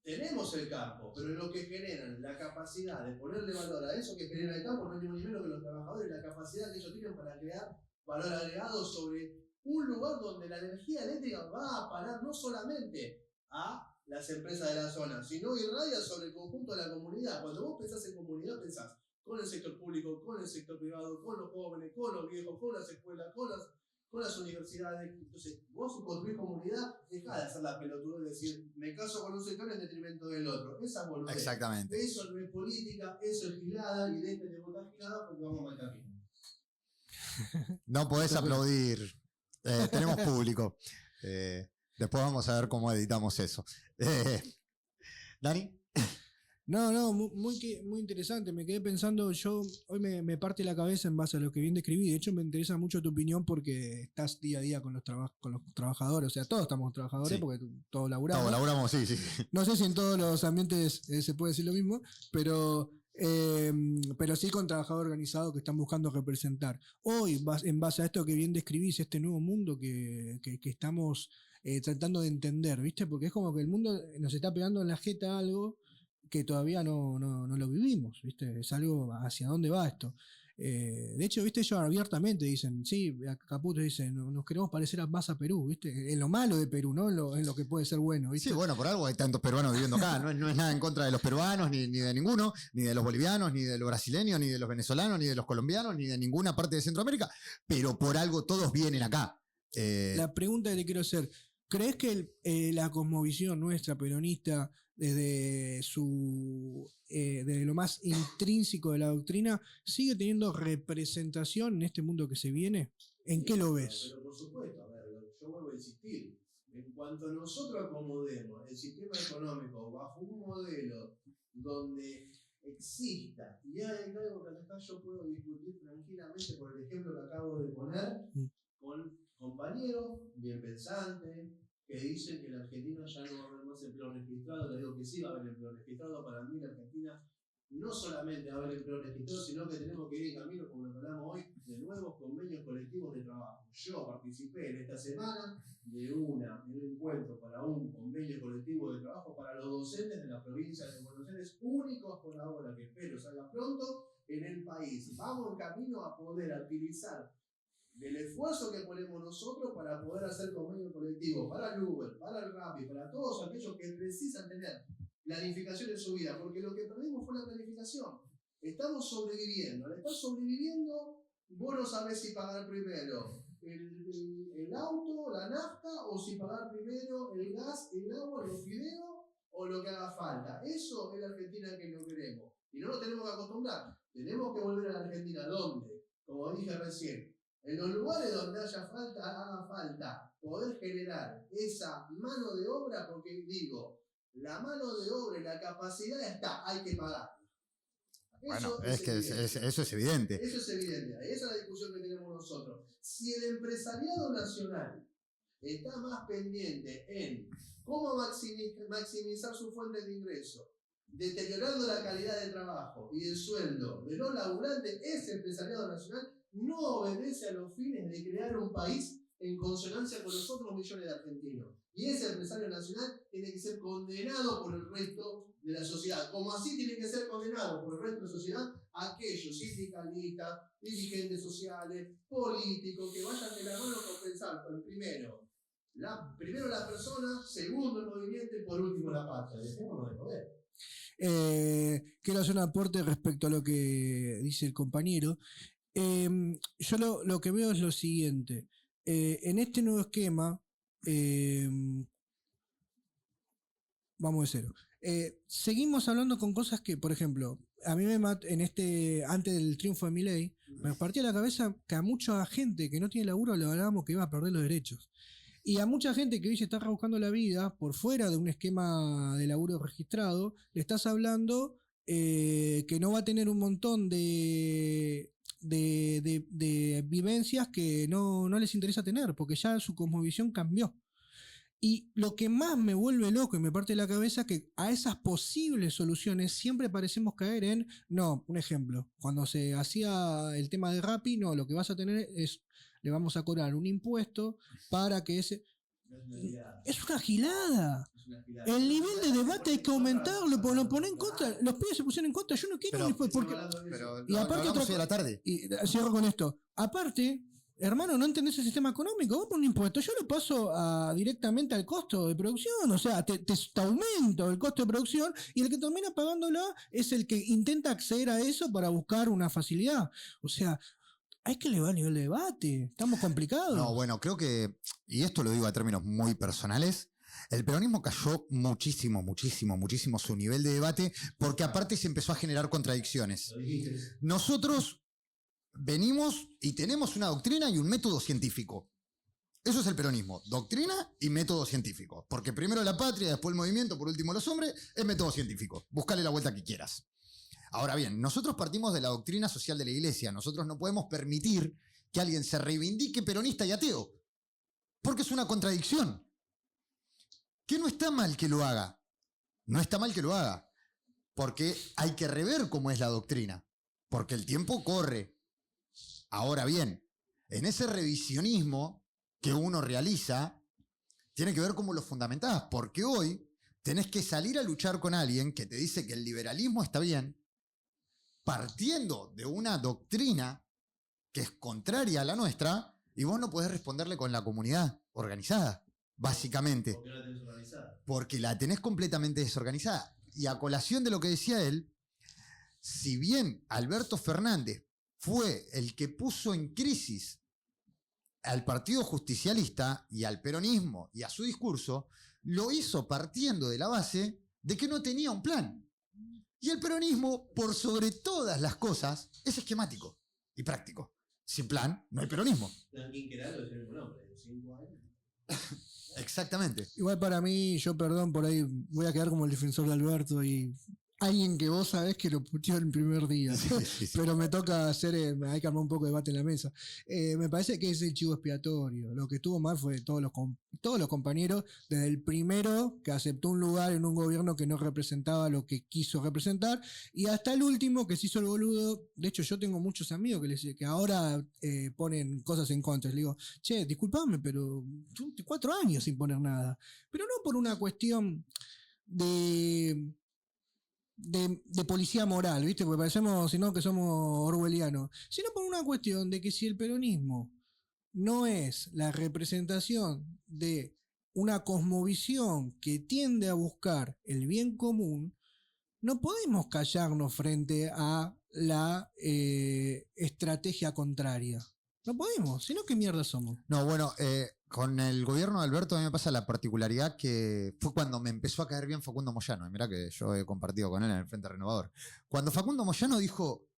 tenemos el campo, pero lo que generan, la capacidad de ponerle valor a eso que genera el campo, no es ni menos que los trabajadores, la capacidad que ellos tienen para crear valor agregado sobre un lugar donde la energía eléctrica va a parar no solamente a las empresas de la zona, sino irradia sobre el conjunto de la comunidad. Cuando vos pensás en comunidad, pensás con el sector público, con el sector privado, con los jóvenes, con los viejos, con las escuelas, con las universidades. Entonces, vos si construís comunidad, dejá de hacer la pelotuda y decir, me caso con un sector en detrimento del otro. Esa es boludez. Exactamente. Eso no es política, eso es gilada, y dejen de votar gilada porque vamos a mal camino. No podés aplaudir. Tenemos público. Después vamos a ver cómo editamos eso. ¿Dani? No, muy interesante. Me quedé pensando, hoy me parte la cabeza en base a lo que bien describí. De hecho, me interesa mucho tu opinión porque estás día a día con los trabajadores. O sea, todos estamos trabajadores, sí, porque todos laburamos. Todos laburamos, sí. No sé si en todos los ambientes se puede decir lo mismo, pero sí con trabajadores organizados que están buscando representar. Hoy, en base a esto que bien describís, este nuevo mundo que estamos tratando de entender, ¿viste? Porque es como que el mundo nos está pegando en la jeta algo que todavía no lo vivimos, ¿viste? Es algo hacia dónde va esto. De hecho, ¿viste? Ellos abiertamente dicen, sí, Caputo dice, nos queremos parecer más a Perú, ¿viste? En lo malo de Perú, ¿no? En lo que puede ser bueno, ¿viste? Sí, bueno, por algo hay tantos peruanos viviendo acá. No es nada en contra de los peruanos, ni de ninguno, ni de los bolivianos, ni de los brasileños, ni de los venezolanos, ni de los colombianos, ni de ninguna parte de Centroamérica, pero por algo todos vienen acá. La pregunta que te quiero hacer, ¿crees que la cosmovisión nuestra peronista, desde lo más intrínseco de la doctrina, sigue teniendo representación en este mundo que se viene? ¿En qué lo ves? Pero por supuesto, a ver, yo vuelvo a insistir. En cuanto nosotros acomodemos el sistema económico bajo un modelo donde exista, y hay algo que acá yo puedo discutir tranquilamente por el ejemplo que acabo de poner, con compañeros bien pensantes, que dicen que en la Argentina ya no va a haber más empleo registrado. Les digo que sí va a haber empleo registrado. Para mí, en la Argentina no solamente va a haber empleo registrado, sino que tenemos que ir en camino, como lo hablamos hoy, de nuevos convenios colectivos de trabajo. Yo participé en esta semana de un encuentro para un convenio colectivo de trabajo para los docentes de la provincia de Buenos Aires, únicos por ahora, que espero salga pronto en el país. Vamos en camino a poder utilizar del esfuerzo que ponemos nosotros para poder hacer convenio colectivo para el Uber, para el Rappi, para todos aquellos que precisan tener planificación en su vida, porque lo que perdimos fue la planificación. Estamos sobreviviendo. Al estar sobreviviendo, vos no sabés si pagar primero el auto, la nafta, o si pagar primero el gas, el agua, los fideos o lo que haga falta. Eso es la Argentina que no queremos. Y no nos tenemos que acostumbrar. Tenemos que volver a la Argentina donde, como dije recién, en los lugares donde haga falta poder generar esa mano de obra, porque digo, la mano de obra y la capacidad está, hay que pagar. Bueno, eso es evidente. Eso es evidente. Esa es la discusión que tenemos nosotros. Si el empresariado nacional está más pendiente en cómo maximizar sus fuentes de ingreso, deteriorando la calidad de trabajo y el sueldo de los laburantes, ese empresariado nacional no obedece a los fines de crear un país en consonancia con los otros millones de argentinos. Y ese empresario nacional tiene que ser condenado por el resto de la sociedad. Como así tiene que ser condenado por el resto de la sociedad aquellos sindicalistas, dirigentes sociales, políticos, que vayan de la mano a compensar por primero la persona, segundo el movimiento y por último la patria. Dejémonos de joder. Quiero hacer un aporte respecto a lo que dice el compañero. Yo lo que veo es lo siguiente. En este nuevo esquema, vamos de cero. Seguimos hablando con cosas que, por ejemplo, a mí antes del triunfo de Milei, me partía la cabeza que a mucha gente que no tiene laburo le hablábamos que iba a perder los derechos. Y a mucha gente que hoy se está rebuscando la vida por fuera de un esquema de laburo registrado, le estás hablando que no va a tener un montón de vivencias que no les interesa tener, porque ya su cosmovisión cambió. Y lo que más me vuelve loco y me parte la cabeza es que a esas posibles soluciones siempre parecemos caer en, no, un ejemplo, cuando se hacía el tema de Rappi, no, lo que vas a tener es, le vamos a cobrar un impuesto para que ese... Es una gilada. El nivel de debate hay que aumentarlo, lo ponen en contra. Los pibes se pusieron en contra. Yo no quiero después porque. Y aparte otra cosa. La tarde. Y cierro con esto. Aparte, hermano, no entendés el sistema económico. Vos por un impuesto, yo lo paso directamente al costo de producción. O sea, te aumento el costo de producción y el que termina pagándolo es el que intenta acceder a eso para buscar una facilidad. O sea, hay que elevar el nivel de debate. Estamos complicados. No, bueno, creo que, y esto lo digo a términos muy personales, el peronismo cayó muchísimo su nivel de debate, porque aparte se empezó a generar contradicciones. Nosotros venimos y tenemos una doctrina y un método científico. Eso es el peronismo, doctrina y método científico. Porque primero la patria, después el movimiento, por último los hombres, es método científico. Búscale la vuelta que quieras. Ahora bien, nosotros partimos de la doctrina social de la Iglesia. Nosotros no podemos permitir que alguien se reivindique peronista y ateo, porque es una contradicción. Que no está mal que lo haga. No está mal que lo haga, porque hay que rever cómo es la doctrina, porque el tiempo corre. Ahora bien, en ese revisionismo que uno realiza, tiene que ver cómo lo fundamentás, porque hoy tenés que salir a luchar con alguien que te dice que el liberalismo está bien, partiendo de una doctrina que es contraria a la nuestra, y vos no podés responderle con la comunidad organizada, básicamente. ¿Por qué la tenés organizada? Porque la tenés completamente desorganizada. Y a colación de lo que decía él, si bien Alberto Fernández fue el que puso en crisis al Partido Justicialista y al peronismo y a su discurso, lo hizo partiendo de la base de que no tenía un plan. Y el peronismo, por sobre todas las cosas, es esquemático y práctico. Sin plan, no hay peronismo. Plan quinquenal es el mismo nombre, 5 años. Exactamente. Igual para mí, yo perdón, por ahí voy a quedar como el defensor de Alberto y alguien que vos sabés que lo puteó el primer día. Sí. Pero me toca hacer, hay que armar un poco de debate en la mesa. Me parece que es el chivo expiatorio. Lo que estuvo mal fue todos los compañeros, desde el primero que aceptó un lugar en un gobierno que no representaba lo que quiso representar, y hasta el último que se hizo el boludo. De hecho, yo tengo muchos amigos que ahora ponen cosas en contra. Les digo, che, disculpame, pero 4 años sin poner nada. Pero no por una cuestión de policía moral, ¿viste? Porque parecemos, sino que somos orwellianos, sino por una cuestión de que si el peronismo no es la representación de una cosmovisión que tiende a buscar el bien común, no podemos callarnos frente a la estrategia contraria. No podemos, sino ¿qué mierda somos? No, bueno, con el gobierno de Alberto a mí me pasa la particularidad que fue cuando me empezó a caer bien Facundo Moyano. Y mirá que yo he compartido con él en el Frente Renovador. Cuando Facundo Moyano dijo,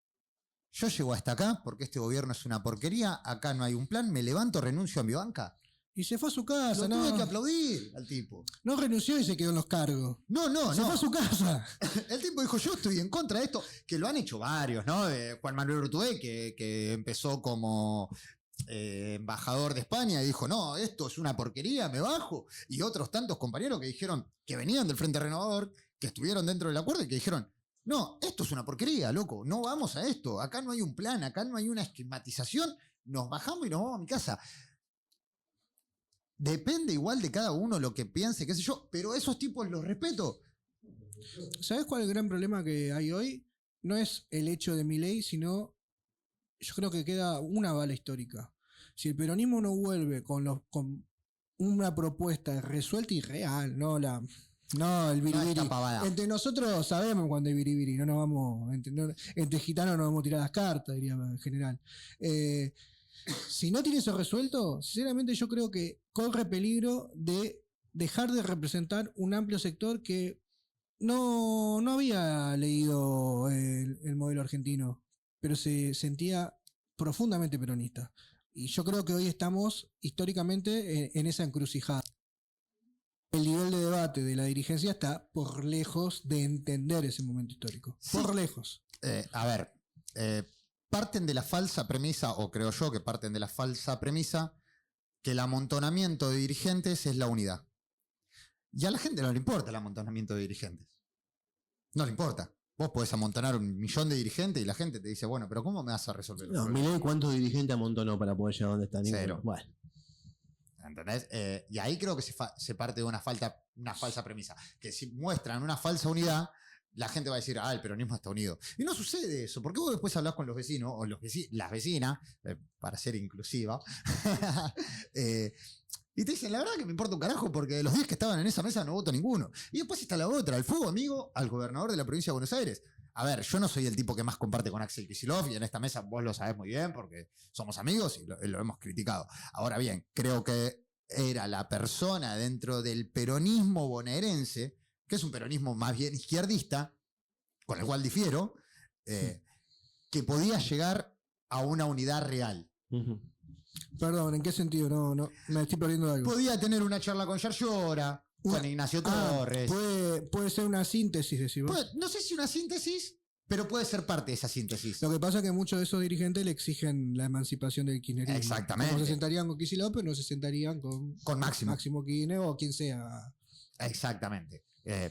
yo llego hasta acá porque este gobierno es una porquería, acá no hay un plan, me levanto, renuncio a mi banca. Y se fue a su casa, ¿no? Tuve que aplaudir al tipo. No renunció y se quedó en los cargos. No. Se fue a su casa. El tipo dijo, yo estoy en contra de esto, que lo han hecho varios, ¿no? Juan Manuel Urtubey, que empezó como embajador de España y dijo, no, esto es una porquería, me bajo. Y otros tantos compañeros que dijeron, que venían del Frente Renovador, que estuvieron dentro del acuerdo y que dijeron, no, esto es una porquería, loco, no vamos a esto, acá no hay un plan, acá no hay una esquematización, nos bajamos y nos vamos a mi casa. Depende igual de cada uno lo que piense, qué sé yo, pero esos tipos los respeto. ¿Sabes cuál es el gran problema que hay hoy? No es el hecho de Milei, sino yo creo que queda una bala histórica. Si el peronismo no vuelve con una propuesta resuelta y real, no el biribiri. Entre nosotros sabemos cuando hay biribiri, no nos vamos, entre gitanos no vamos a tirar las cartas, diría en general. Si no tiene eso resuelto, sinceramente yo creo que corre peligro de dejar de representar un amplio sector que no había leído el modelo argentino, pero se sentía profundamente peronista. Y yo creo que hoy estamos históricamente en esa encrucijada. El nivel de debate de la dirigencia está por lejos de entender ese momento histórico. Sí. Por lejos. Parten de la falsa premisa, o creo yo que parten de la falsa premisa, que el amontonamiento de dirigentes es la unidad. Y a la gente no le importa el amontonamiento de dirigentes. No le importa. Vos podés amontonar 1 millón de dirigentes y la gente te dice, bueno, pero ¿cómo me vas a resolver? No, Milei, ¿cuántos dirigentes amontonó para poder llegar a donde está? 0. Bueno. ¿Entendés? Y ahí creo que se parte de una falsa premisa. Que si muestran una falsa unidad, la gente va a decir, el peronismo está unido. Y no sucede eso, porque vos después hablás con los vecinos, o las vecinas, para ser inclusiva, y te dicen, la verdad que me importa un carajo, porque de los 10 que estaban en esa mesa no voto ninguno. Y después está la otra, el fuego amigo al gobernador de la provincia de Buenos Aires. A ver, yo no soy el tipo que más comparte con Axel Kicillof, y en esta mesa vos lo sabés muy bien, porque somos amigos y lo hemos criticado. Ahora bien, creo que era la persona dentro del peronismo bonaerense, que es un peronismo más bien izquierdista, con el cual difiero, que podía llegar a una unidad real. Perdón, ¿en qué sentido? No, me estoy perdiendo de algo. Podía tener una charla con Yarlora, con Ignacio Torres. Puede ser una síntesis, decimos. No sé si una síntesis, pero puede ser parte de esa síntesis. Lo que pasa es que muchos de esos dirigentes le exigen la emancipación del kirchnerismo. Exactamente. No se sentarían con Kicillof, pero no se sentarían con Máximo Kirchner o quien sea. Exactamente.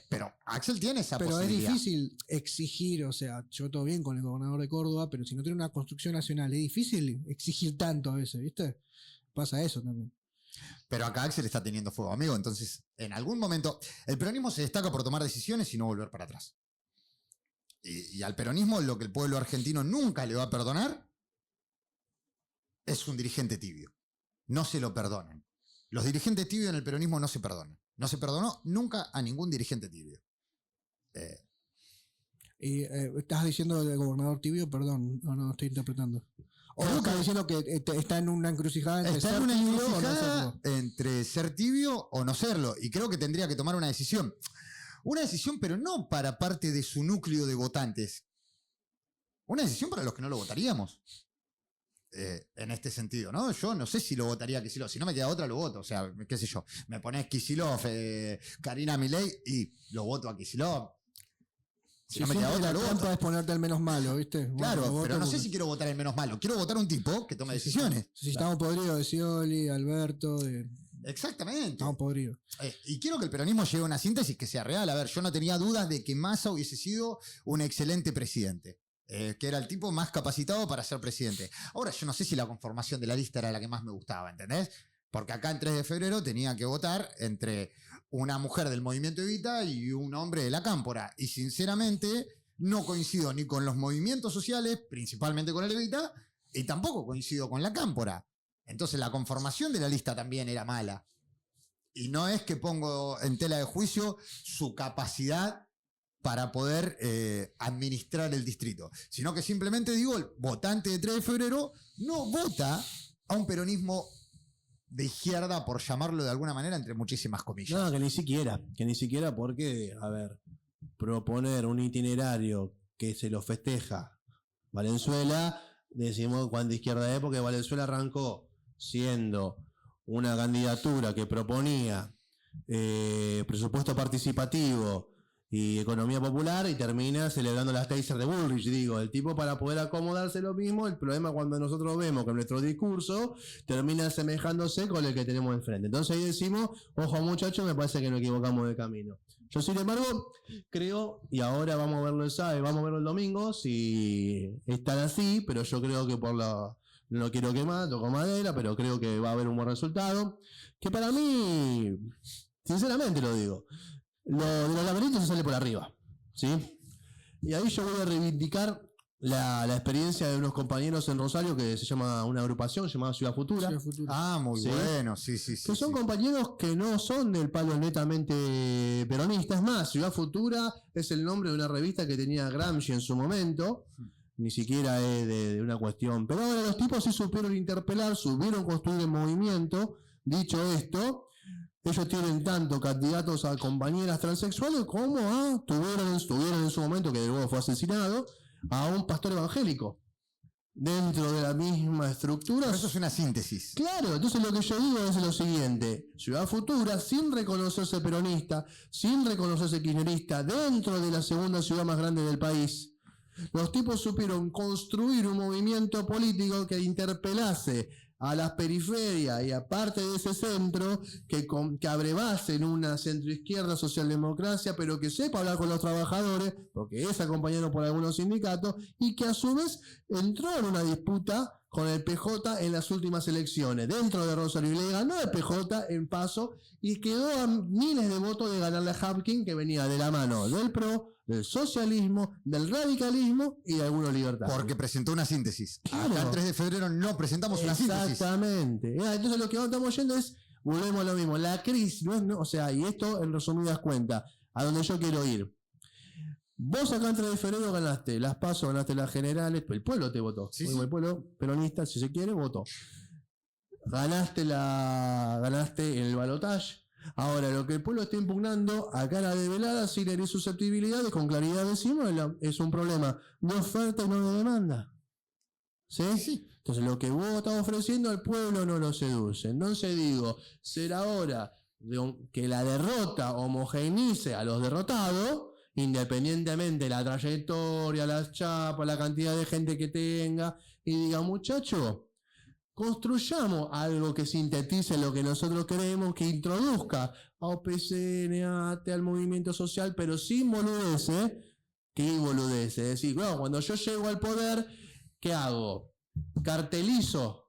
Pero Axel tiene esa pero posibilidad. Pero es difícil exigir, o sea, yo todo bien con el gobernador de Córdoba, pero si no tiene una construcción nacional, es difícil exigir tanto a veces, ¿viste? Pasa eso también. Pero acá Axel está teniendo fuego amigo, entonces en algún momento el peronismo se destaca por tomar decisiones y no volver para atrás. Y al peronismo lo que el pueblo argentino nunca le va a perdonar es un dirigente tibio. No se lo perdonan. Los dirigentes tibios en el peronismo no se perdonan. No se perdonó nunca a ningún dirigente tibio. ¿Estás diciendo del gobernador tibio? Perdón, no estoy interpretando. ¿O estás diciendo que está en una encrucijada entre ser tibio o no serlo? Entre ser tibio o no serlo. Y creo que tendría que tomar una decisión. Una decisión, pero no para parte de su núcleo de votantes. Una decisión para los que no lo votaríamos. En este sentido, ¿no? Yo no sé si lo votaría a Kicillof. Si no me queda otra, lo voto. O sea, qué sé yo. Me pones Kicillof, Karina Milei y lo voto a Kicillof. Si no me queda otra, lo voto. Es ponerte el menos malo, ¿viste? Claro, bueno, pero no sé si quiero votar el menos malo. Quiero votar un tipo que tome decisiones. Si estamos podridos de Scioli, Alberto, Exactamente. Estamos podridos. Y quiero que el peronismo llegue a una síntesis que sea real. A ver, yo no tenía dudas de que Massa hubiese sido un excelente presidente. Que era el tipo más capacitado para ser presidente. Ahora, yo no sé si la conformación de la lista era la que más me gustaba, ¿entendés? Porque acá en 3 de febrero tenía que votar entre una mujer del movimiento Evita y un hombre de la Cámpora. Y sinceramente no coincido ni con los movimientos sociales, principalmente con el Evita, y tampoco coincido con la Cámpora. Entonces la conformación de la lista también era mala. Y no es que pongo en tela de juicio su capacidad para poder administrar el distrito, sino que simplemente digo, el votante de 3 de febrero no vota a un peronismo de izquierda, por llamarlo de alguna manera, entre muchísimas comillas. No, que ni siquiera porque, a ver, proponer un itinerario que se lo festeja Valenzuela, decimos cuánta izquierda es, porque Valenzuela arrancó siendo una candidatura que proponía presupuesto participativo y economía popular y termina celebrando las Taser de Bullrich. Digo, el tipo para poder acomodarse lo mismo, el problema cuando nosotros vemos que nuestro discurso termina asemejándose con el que tenemos enfrente. Entonces ahí decimos, ojo muchachos, me parece que nos equivocamos de camino. Yo sin embargo creo, y ahora vamos a verlo el sábado, vamos a verlo el domingo, si están así, pero yo creo que no quiero quemar, toco madera, pero creo que va a haber un buen resultado, que para mí, sinceramente lo digo, lo de los laberintos se sale por arriba, ¿sí? Y ahí yo voy a reivindicar la experiencia de unos compañeros en Rosario que se llama una agrupación llamada Ciudad Futura. Ciudad Futura. Ah, muy ¿Sí? bueno, sí. Que son compañeros que no son del palo netamente peronista. Es más, Ciudad Futura es el nombre de una revista que tenía Gramsci en su momento. Ni siquiera es de una cuestión. Pero ahora los tipos sí supieron interpelar, supieron construir el movimiento. Dicho esto, ellos tienen tanto candidatos a compañeras transexuales como tuvieron en su momento, que luego fue asesinado, a un pastor evangélico dentro de la misma estructura. Pero eso es una síntesis. Claro, entonces lo que yo digo es lo siguiente: Ciudad Futura, sin reconocerse peronista, sin reconocerse kirchnerista, dentro de la segunda ciudad más grande del país, los tipos supieron construir un movimiento político que interpelase a las periferias y aparte de ese centro, que abrevase en una centroizquierda socialdemocracia, pero que sepa hablar con los trabajadores, porque es acompañado por algunos sindicatos, y que a su vez entró en una disputa con el PJ en las últimas elecciones, dentro de Rosario, y le ganó el PJ en Paso, y quedó a miles de votos de ganarle a Hapkin, que venía de la mano del PRO, del socialismo, del radicalismo y de algunos libertarios. Porque presentó una síntesis. Claro. Hasta el 3 de febrero no presentamos una síntesis. Exactamente. Entonces lo que estamos yendo es, volvemos a lo mismo, la crisis, o sea, y esto en resumidas cuentas, a donde yo quiero ir. Vos acá en 3 de febrero ganaste las PASO, ganaste las generales, el pueblo te votó. Sí, El pueblo peronista, si se quiere, votó. Ganaste en el balotaje. Ahora, lo que el pueblo está impugnando a cara de velada, sin herir susceptibilidades, con claridad decimos, es un problema de oferta y no de demanda. ¿Sí? Entonces, lo que vos estás ofreciendo al pueblo no lo seduce. Entonces digo, será hora de que la derrota homogeneice a los derrotados, independientemente de la trayectoria, las chapas, la cantidad de gente que tenga, y diga, muchacho, construyamos algo que sintetice lo que nosotros queremos, que introduzca a OPCN, al movimiento social, pero sin boludeces. ¿Qué boludeces? Es decir, bueno, cuando yo llego al poder, ¿qué hago? Cartelizo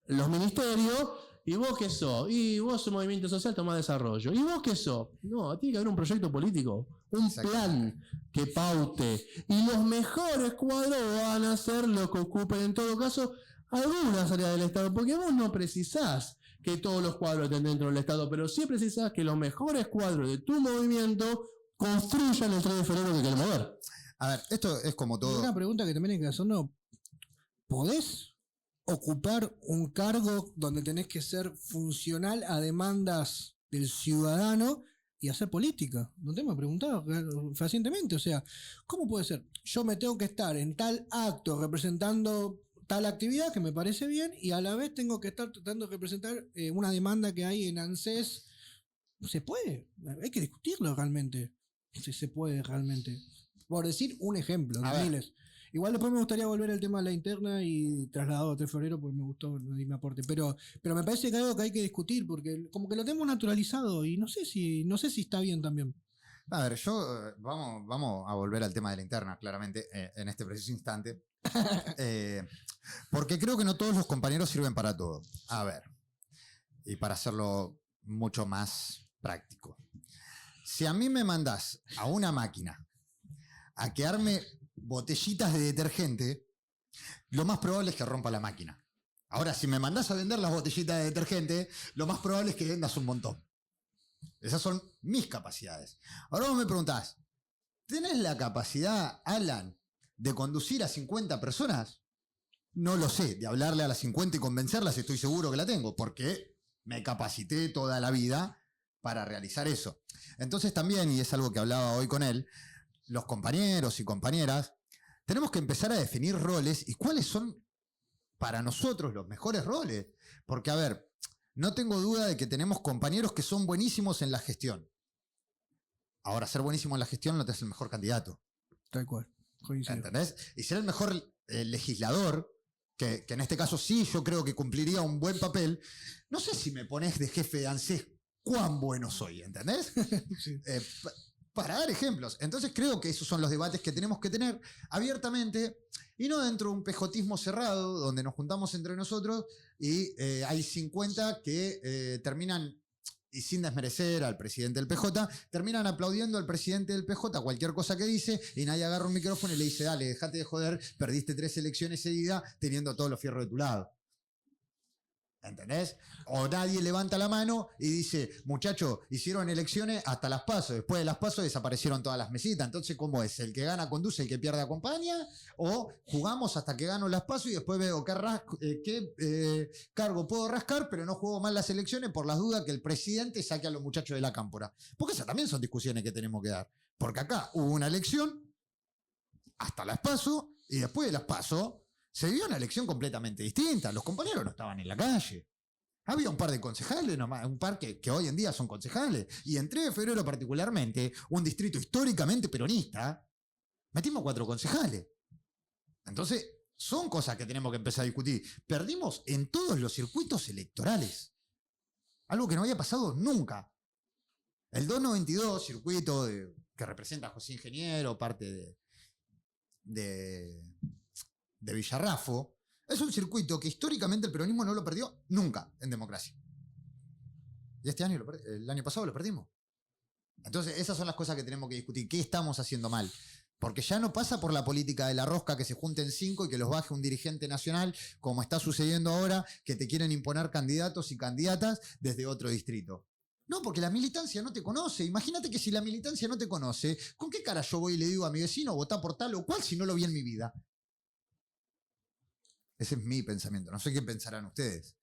los ministerios, ¿y vos qué sos? Y vos sos movimiento social, tomá desarrollo. ¿Y vos qué sos? No, tiene que haber un proyecto político, un plan que paute. Y los mejores cuadros van a ser los que ocupen, en todo caso, algunas áreas del Estado, porque vos no precisás que todos los cuadros estén dentro del Estado, pero sí precisás que los mejores cuadros de tu movimiento construyan el 3 de febrero que queremos ver. A ver, esto es como todo. Una pregunta que también hay que hacer, ¿no? ¿Podés ocupar un cargo donde tenés que ser funcional a demandas del ciudadano y hacer política? No te me preguntado fehacientemente, o sea, ¿cómo puede ser? Yo me tengo que estar en tal acto representando tal actividad que me parece bien y a la vez tengo que estar tratando de representar una demanda que hay en ANSES. ¿Se puede? Hay que discutirlo realmente. Si se puede realmente. Por decir un ejemplo de miles. Igual después me gustaría volver al tema de la interna y trasladado a 3 de febrero porque me gustó y me aporte. Pero me parece que es algo que hay que discutir porque como que lo tenemos naturalizado y no sé si está bien también. A ver, vamos a volver al tema de la interna, claramente, en este preciso instante. Porque creo que no todos los compañeros sirven para todo. A ver, y para hacerlo mucho más práctico. Si a mí me mandás a una máquina a que arme botellitas de detergente, lo más probable es que rompa la máquina. Ahora, si me mandás a vender las botellitas de detergente, lo más probable es que vendas un montón. Esas son mis capacidades. Ahora vos me preguntás, ¿tenés la capacidad, Alan, de conducir a 50 personas? No lo sé, de hablarle a las 50 y convencerlas estoy seguro que la tengo, porque me capacité toda la vida para realizar eso. Entonces también, y es algo que hablaba hoy con él, los compañeros y compañeras, tenemos que empezar a definir roles y cuáles son para nosotros los mejores roles. Porque, a ver, no tengo duda de que tenemos compañeros que son buenísimos en la gestión. Ahora, ser buenísimo en la gestión no te hace el mejor candidato. Tal cual. Coincido. ¿Entendés? Y ser el mejor legislador, que en este caso sí yo creo que cumpliría un buen papel, no sé si me pones de jefe de ANSES cuán bueno soy, ¿entendés? Sí. Para dar ejemplos. Entonces creo que esos son los debates que tenemos que tener abiertamente y no dentro de un pejotismo cerrado donde nos juntamos entre nosotros y hay 50 que terminan, y sin desmerecer al presidente del PJ, terminan aplaudiendo al presidente del PJ cualquier cosa que dice y nadie agarra un micrófono y le dice, dale, dejate de joder, perdiste 3 elecciones seguidas teniendo todos los fierros de tu lado. ¿Entendés? O nadie levanta la mano y dice, muchachos, hicieron elecciones hasta las PASO, después de las PASO desaparecieron todas las mesitas, entonces ¿cómo es? ¿El que gana conduce, el que pierde acompaña? ¿O jugamos hasta que gano las PASO y después veo qué cargo puedo rascar, pero no juego mal las elecciones por las dudas que el presidente saque a los muchachos de la cámpora? Porque esas también son discusiones que tenemos que dar. Porque acá hubo una elección hasta las PASO y después de las PASO se dio una elección completamente distinta. Los compañeros no estaban en la calle. Había un par de concejales, nomás, un par que hoy en día son concejales. Y en 3 de febrero particularmente, un distrito históricamente peronista, metimos 4 concejales. Entonces, son cosas que tenemos que empezar a discutir. Perdimos en todos los circuitos electorales. Algo que no había pasado nunca. El 292, circuito que representa a José Ingeniero, parte de Villarrafo, es un circuito que históricamente el peronismo no lo perdió nunca en democracia. Y este año, el año pasado lo perdimos. Entonces, esas son las cosas que tenemos que discutir. ¿Qué estamos haciendo mal? Porque ya no pasa por la política de la rosca que se junten 5 y que los baje un dirigente nacional, como está sucediendo ahora, que te quieren imponer candidatos y candidatas desde otro distrito. No, porque la militancia no te conoce. Imagínate que si la militancia no te conoce, ¿con qué cara yo voy y le digo a mi vecino votá por tal o cual si no lo vi en mi vida? Ese es mi pensamiento. No sé qué pensarán ustedes.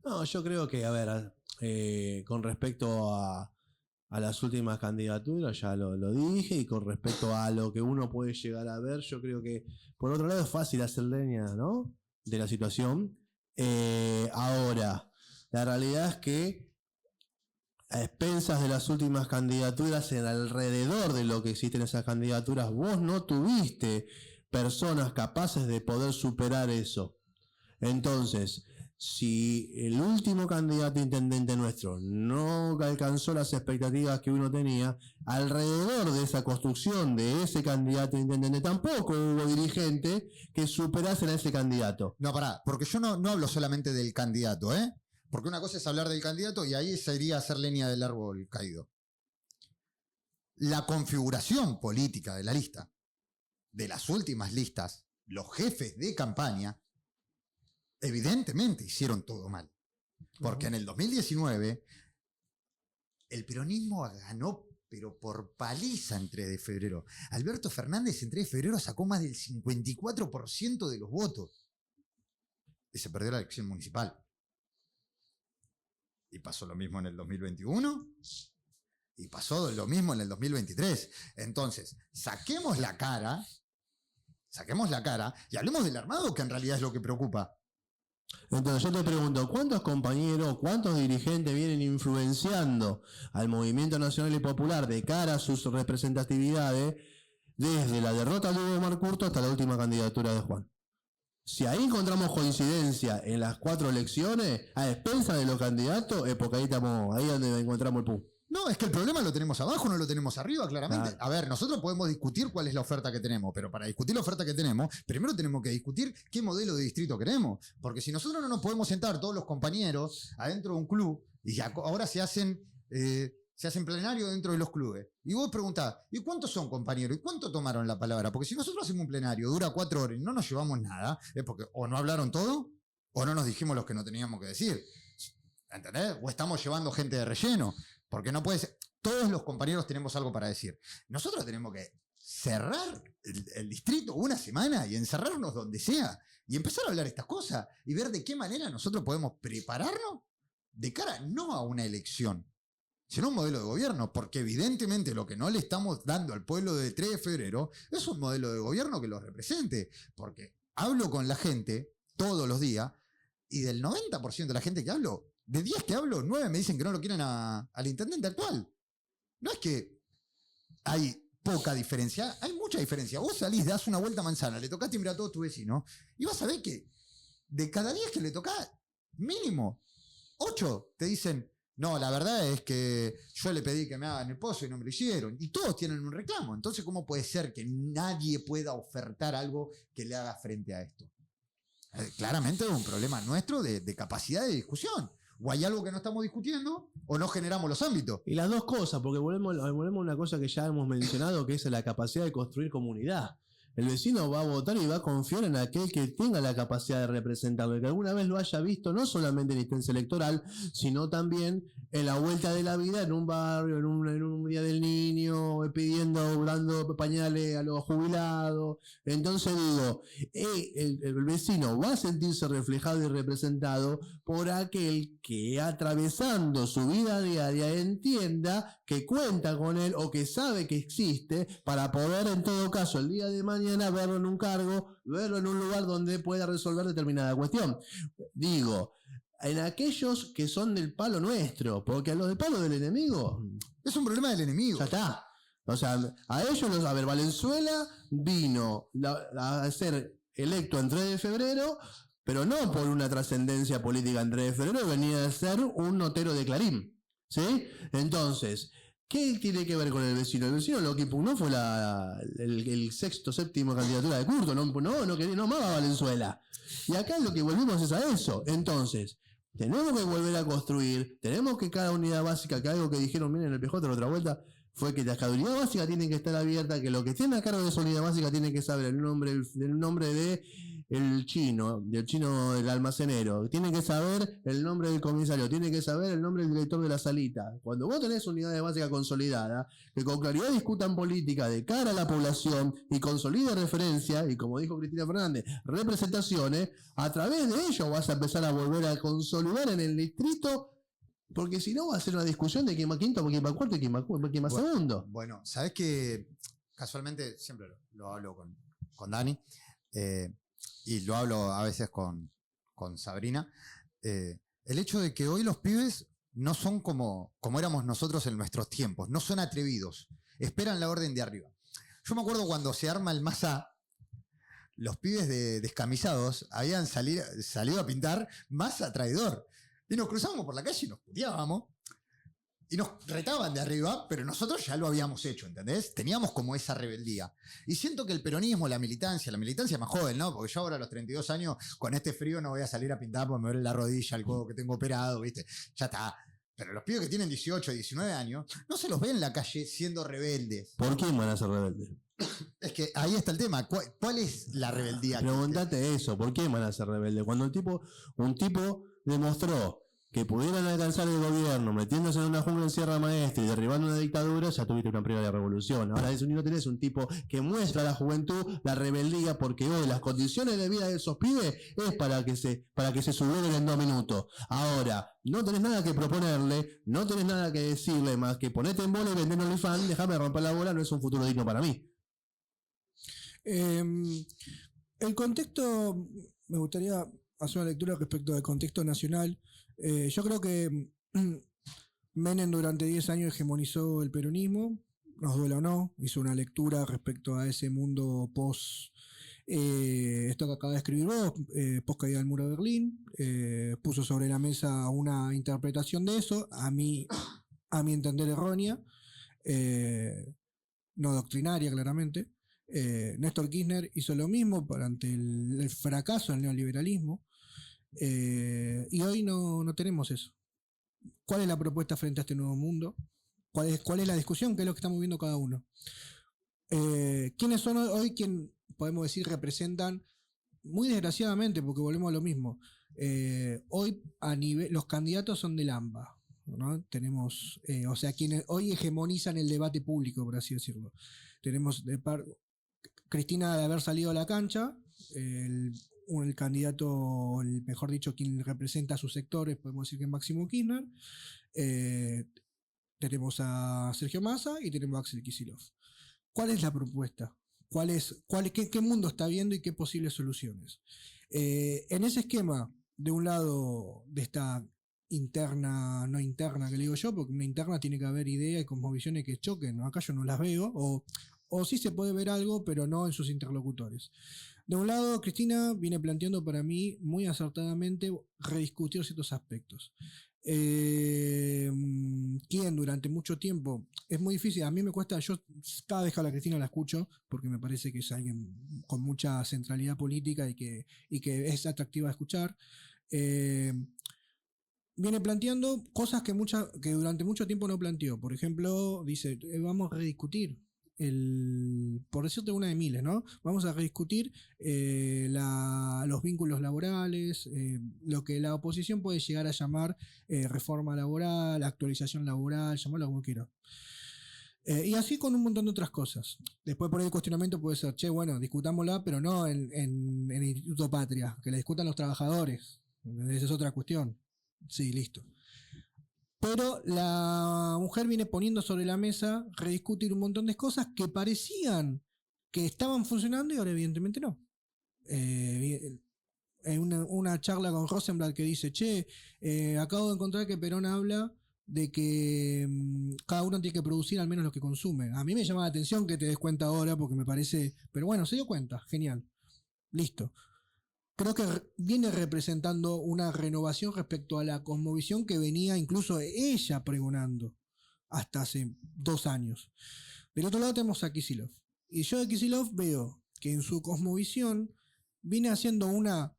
No, yo creo que, a ver, con respecto a las últimas candidaturas, ya lo dije, y con respecto a lo que uno puede llegar a ver, yo creo que, por otro lado, es fácil hacer leña, ¿no?, de la situación. Ahora, la realidad es que, a expensas de las últimas candidaturas, en alrededor de lo que existen esas candidaturas, vos no tuviste personas capaces de poder superar eso. Entonces, si el último candidato a intendente nuestro no alcanzó las expectativas que uno tenía, alrededor de esa construcción de ese candidato a intendente tampoco hubo dirigente que superasen a ese candidato. No, pará, porque yo no hablo solamente del candidato, ¿eh? Porque una cosa es hablar del candidato y ahí sería hacer leña del árbol caído. La configuración política de la lista, de las últimas listas, los jefes de campaña, evidentemente hicieron todo mal. Porque en el 2019, el peronismo ganó, pero por paliza en 3 de febrero. Alberto Fernández en 3 de febrero sacó más del 54% de los votos. Y se perdió la elección municipal. Y pasó lo mismo en el 2021. Y pasó lo mismo en el 2023. Entonces, saquemos la cara y hablemos del armado, que en realidad es lo que preocupa. Entonces yo te pregunto, ¿cuántos compañeros, cuántos dirigentes vienen influenciando al movimiento nacional y popular de cara a sus representatividades desde la derrota de Hugo Marcurto hasta la última candidatura de Juan? Si ahí encontramos coincidencia en las 4 elecciones, a expensas de los candidatos, es porque ahí es donde encontramos el punto. No, es que el problema lo tenemos abajo, no lo tenemos arriba, claramente. Claro. A ver, nosotros podemos discutir cuál es la oferta que tenemos, pero para discutir la oferta que tenemos, primero tenemos que discutir qué modelo de distrito queremos. Porque si nosotros no nos podemos sentar todos los compañeros adentro de un club, y ahora se hacen plenarios dentro de los clubes, y vos preguntás, ¿y cuántos son compañeros? ¿Y cuánto tomaron la palabra? Porque si nosotros hacemos un plenario, dura 4 horas y no nos llevamos nada, es porque o no hablaron todo, o no nos dijimos lo que no teníamos que decir. ¿Entendés? O estamos llevando gente de relleno. Porque no puede ser. Todos los compañeros tenemos algo para decir. Nosotros tenemos que cerrar el distrito una semana y encerrarnos donde sea y empezar a hablar estas cosas y ver de qué manera nosotros podemos prepararnos de cara no a una elección, sino a un modelo de gobierno. Porque evidentemente lo que no le estamos dando al pueblo de 3 de febrero es un modelo de gobierno que los represente. Porque hablo con la gente todos los días y del 90% de la gente que hablo, de 10 que hablo, 9 me dicen que no lo quieren al intendente actual. No es que hay poca diferencia, hay mucha diferencia. Vos salís, das una vuelta a manzana, le tocás timbre a todos tus vecinos y vas a ver que de cada 10 que le tocás, mínimo 8 te dicen, no, la verdad es que yo le pedí que me hagan el pozo y no me lo hicieron. Y todos tienen un reclamo. Entonces, ¿cómo puede ser que nadie pueda ofertar algo que le haga frente a esto? Claramente es un problema nuestro de capacidad de discusión. O hay algo que no estamos discutiendo o no generamos los ámbitos. Y las dos cosas, porque volvemos a una cosa que ya hemos mencionado, que es la capacidad de construir comunidad. El vecino va a votar y va a confiar en aquel que tenga la capacidad de representarlo, que alguna vez lo haya visto no solamente en instancia electoral, sino también en la vuelta de la vida, en un barrio, en un día del niño, pidiendo, dando pañales a los jubilados. Entonces digo, el vecino va a sentirse reflejado y representado por aquel que, atravesando su vida diaria, entienda que cuenta con él o que sabe que existe para poder, en todo caso, el día de mañana verlo en un cargo, verlo en un lugar donde pueda resolver determinada cuestión. Digo, en aquellos que son del palo nuestro, porque a los del palo del enemigo es un problema del enemigo. Ya está. O sea, a ellos, a ver, Valenzuela vino a ser electo en 3 de febrero, pero no por una trascendencia política en 3 de febrero, venía a ser un notero de Clarín. ¿Sí? Entonces, ¿qué tiene que ver con el vecino? El vecino lo que impugnó fue el séptima candidatura de Curto, no quería, no amaba a Valenzuela. Y acá lo que volvimos es a eso. Entonces, tenemos que volver a construir, tenemos que cada unidad básica, que algo que dijeron, miren, el PJ la otra vuelta, fue que la unidad básica tiene que estar abierta, que lo que tiene a cargo de esa unidad básica tiene que saber el nombre de del chino del almacenero, tiene que saber el nombre del comisario, tiene que saber el nombre del director de la salita. Cuando vos tenés unidades básicas consolidadas, que con claridad discutan política de cara a la población y consoliden referencia, y como dijo Cristina Fernández, representaciones, a través de ello vas a empezar a volver a consolidar en el distrito. Porque si no va a ser una discusión de quién va quinto, quién va cuarto y quién va segundo. Bueno, sabes que casualmente siempre lo hablo con Dani y lo hablo a veces con Sabrina. El hecho de que hoy los pibes no son como éramos nosotros en nuestros tiempos, no son atrevidos, esperan la orden de arriba. Yo me acuerdo cuando se arma el MASA, los pibes descamisados habían salido a pintar MASA traidor. Y nos cruzábamos por la calle y nos puteábamos. Y nos retaban de arriba, pero nosotros ya lo habíamos hecho, ¿entendés? Teníamos como esa rebeldía. Y siento que el peronismo, la militancia es más joven, ¿no? Porque yo ahora a los 32 años, con este frío no voy a salir a pintar porque me duele la rodilla, el codo que tengo operado, ¿viste? Ya está. Pero los pibes que tienen 18, 19 años, no se los ve en la calle siendo rebeldes. ¿Por qué van a ser rebeldes? Es que ahí está el tema. ¿Cuál es la rebeldía? Pregúntate eso, ¿por qué van a ser rebeldes? Cuando un tipo demostró que pudieran alcanzar el gobierno metiéndose en una jungla en Sierra Maestra y derribando una dictadura, ya tuviste una primera revolución. Ahora no tenés un tipo que muestra a la juventud la rebeldía, porque hoy las condiciones de vida de esos pibes es para que se subleven en 2 minutos. Ahora, no tenés nada que proponerle, no tenés nada que decirle más que ponete en bola y vender OnlyFans, déjame romper la bola, no es un futuro digno para mí. El contexto, me gustaría hacer una lectura respecto del contexto nacional. Yo creo que Menem durante 10 años hegemonizó el peronismo, nos duela o no, hizo una lectura respecto a ese mundo post esto que acaba de escribir vos, post caída del muro de Berlín, puso sobre la mesa una interpretación de eso, a mi entender errónea, no doctrinaria claramente. Néstor Kirchner hizo lo mismo ante el fracaso del neoliberalismo. Y hoy no tenemos eso. ¿Cuál es la propuesta frente a este nuevo mundo? ¿Cuál es la discusión? ¿Qué es lo que estamos viendo cada uno? ¿Quiénes son hoy quien podemos decir representan, muy desgraciadamente, porque volvemos a lo mismo? Hoy los candidatos son del AMBA, ¿no? Tenemos, o sea, quienes hoy hegemonizan el debate público, por así decirlo. Tenemos Cristina de haber salido a la cancha, el candidato, mejor dicho, quien representa a sus sectores, podemos decir que es Máximo Kirchner. Tenemos a Sergio Massa y tenemos a Axel Kicillof. ¿Cuál es la propuesta? ¿Qué mundo está viendo y qué posibles soluciones? En ese esquema, de un lado, de esta interna, no interna, que le digo yo, porque una interna tiene que haber ideas y cosmovisiones que choquen, ¿no? Acá yo no las veo, o sí se puede ver algo, pero no en sus interlocutores. De un lado, Cristina viene planteando para mí muy acertadamente rediscutir ciertos aspectos. Quien durante mucho tiempo, es muy difícil, a mí me cuesta, yo cada vez que a la Cristina la escucho, porque me parece que es alguien con mucha centralidad política y que es atractiva de escuchar, viene planteando cosas que durante mucho tiempo no planteó. Por ejemplo, dice, vamos a rediscutir por decirte una de miles, ¿no? Vamos a rediscutir los vínculos laborales, lo que la oposición puede llegar a llamar reforma laboral, actualización laboral, llamarlo como quiera. Y así con un montón de otras cosas. Después por ahí el cuestionamiento puede ser, che, bueno, discutámosla, pero no en el Instituto Patria, que la discutan los trabajadores. Esa es otra cuestión. Sí, listo. Pero la mujer viene poniendo sobre la mesa rediscutir un montón de cosas que parecían que estaban funcionando y ahora evidentemente no. En una charla con Rosenblatt que dice, che, acabo de encontrar que Perón habla de que cada uno tiene que producir al menos lo que consume. A mí me llama la atención que te des cuenta ahora porque me parece, pero bueno, se dio cuenta, genial, listo. Creo que viene representando una renovación respecto a la cosmovisión que venía incluso ella pregonando hasta hace 2 años. Del otro lado tenemos a Kicillof. Y yo de Kicillof veo que en su cosmovisión viene haciendo una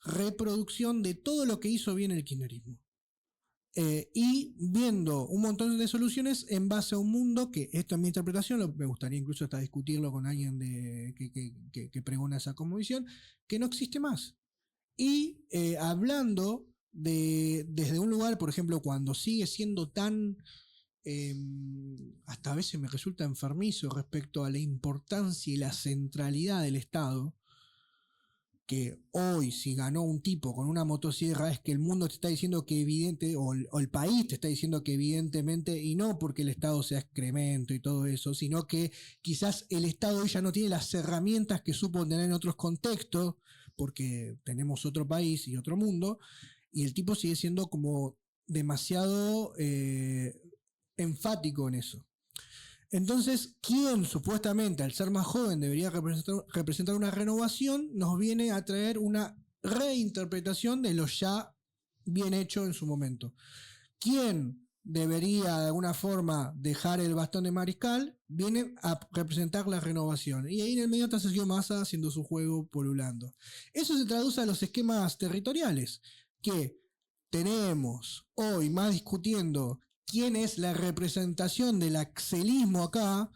reproducción de todo lo que hizo bien el kirchnerismo. Y viendo un montón de soluciones en base a un mundo que, esto es mi interpretación, me gustaría incluso hasta discutirlo con alguien que pregona esa cosmovisión, que no existe más. Y hablando desde un lugar, por ejemplo, cuando sigue siendo tan, hasta a veces me resulta enfermizo respecto a la importancia y la centralidad del Estado, que hoy si ganó un tipo con una motosierra es que el mundo te está diciendo que evidente, o el país te está diciendo que evidentemente, y no porque el Estado sea excremento y todo eso, sino que quizás el Estado hoy ya no tiene las herramientas que supo tener en otros contextos, porque tenemos otro país y otro mundo, y el tipo sigue siendo como demasiado enfático en eso. Entonces, quien supuestamente al ser más joven debería representar una renovación, nos viene a traer una reinterpretación de lo ya bien hecho en su momento. Quien debería de alguna forma dejar el bastón de mariscal, viene a representar la renovación. Y ahí en el medio está Sergio Massa haciendo su juego polulando. Eso se traduce a los esquemas territoriales, que tenemos hoy más discutiendo quién es la representación del axelismo acá,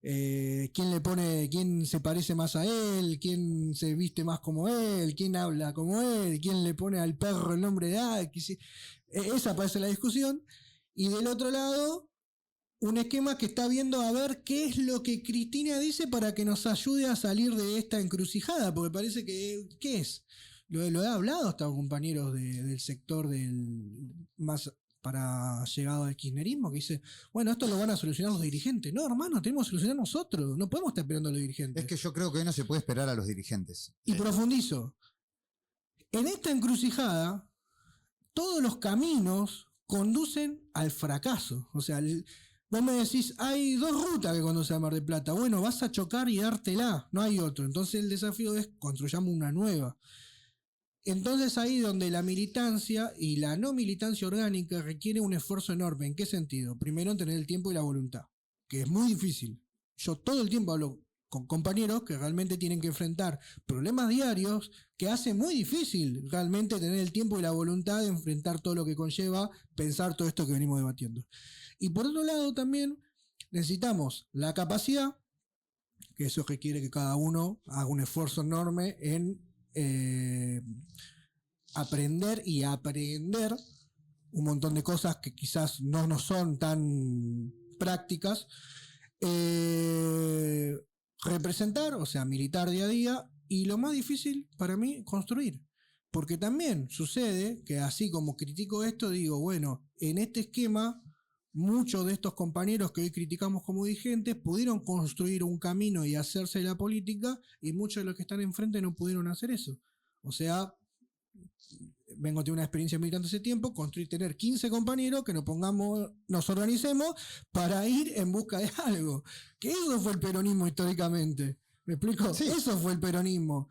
quién se parece más a él, quién se viste más como él, quién habla como él, quién le pone al perro el nombre de esa parece la discusión. Y del otro lado, un esquema que está viendo a ver qué es lo que Cristina dice para que nos ayude a salir de esta encrucijada, porque parece que, ¿qué es? Lo he hablado hasta con compañeros del sector del más para llegado al kirchnerismo, que dice, bueno, esto lo van a solucionar los dirigentes. No, hermano, tenemos que solucionar nosotros, no podemos estar esperando a los dirigentes. Es que yo creo que hoy no se puede esperar a los dirigentes. Y profundizo, en esta encrucijada, todos los caminos conducen al fracaso. O sea, vos me decís, hay 2 rutas que conducen a Mar del Plata. Bueno, vas a chocar y dártela, no hay otro. Entonces el desafío es construyamos una nueva. Entonces ahí donde la militancia y la no militancia orgánica requiere un esfuerzo enorme. ¿En qué sentido? Primero en tener el tiempo y la voluntad, que es muy difícil. Yo todo el tiempo hablo con compañeros que realmente tienen que enfrentar problemas diarios que hace muy difícil realmente tener el tiempo y la voluntad de enfrentar todo lo que conlleva pensar todo esto que venimos debatiendo. Y por otro lado también necesitamos la capacidad, que eso requiere que cada uno haga un esfuerzo enorme en aprender y aprender un montón de cosas que quizás no nos son tan prácticas, representar, o sea, militar día a día, y lo más difícil para mí, construir. Porque también sucede que así como critico esto, digo, bueno, en este esquema muchos de estos compañeros que hoy criticamos como dirigentes pudieron construir un camino y hacerse la política, y muchos de los que están enfrente no pudieron hacer eso. O sea, vengo de una experiencia militante hace tiempo, construir, tener 15 compañeros que nos organicemos para ir en busca de algo. Que eso fue el peronismo históricamente. ¿Me explico? Sí. Eso fue el peronismo.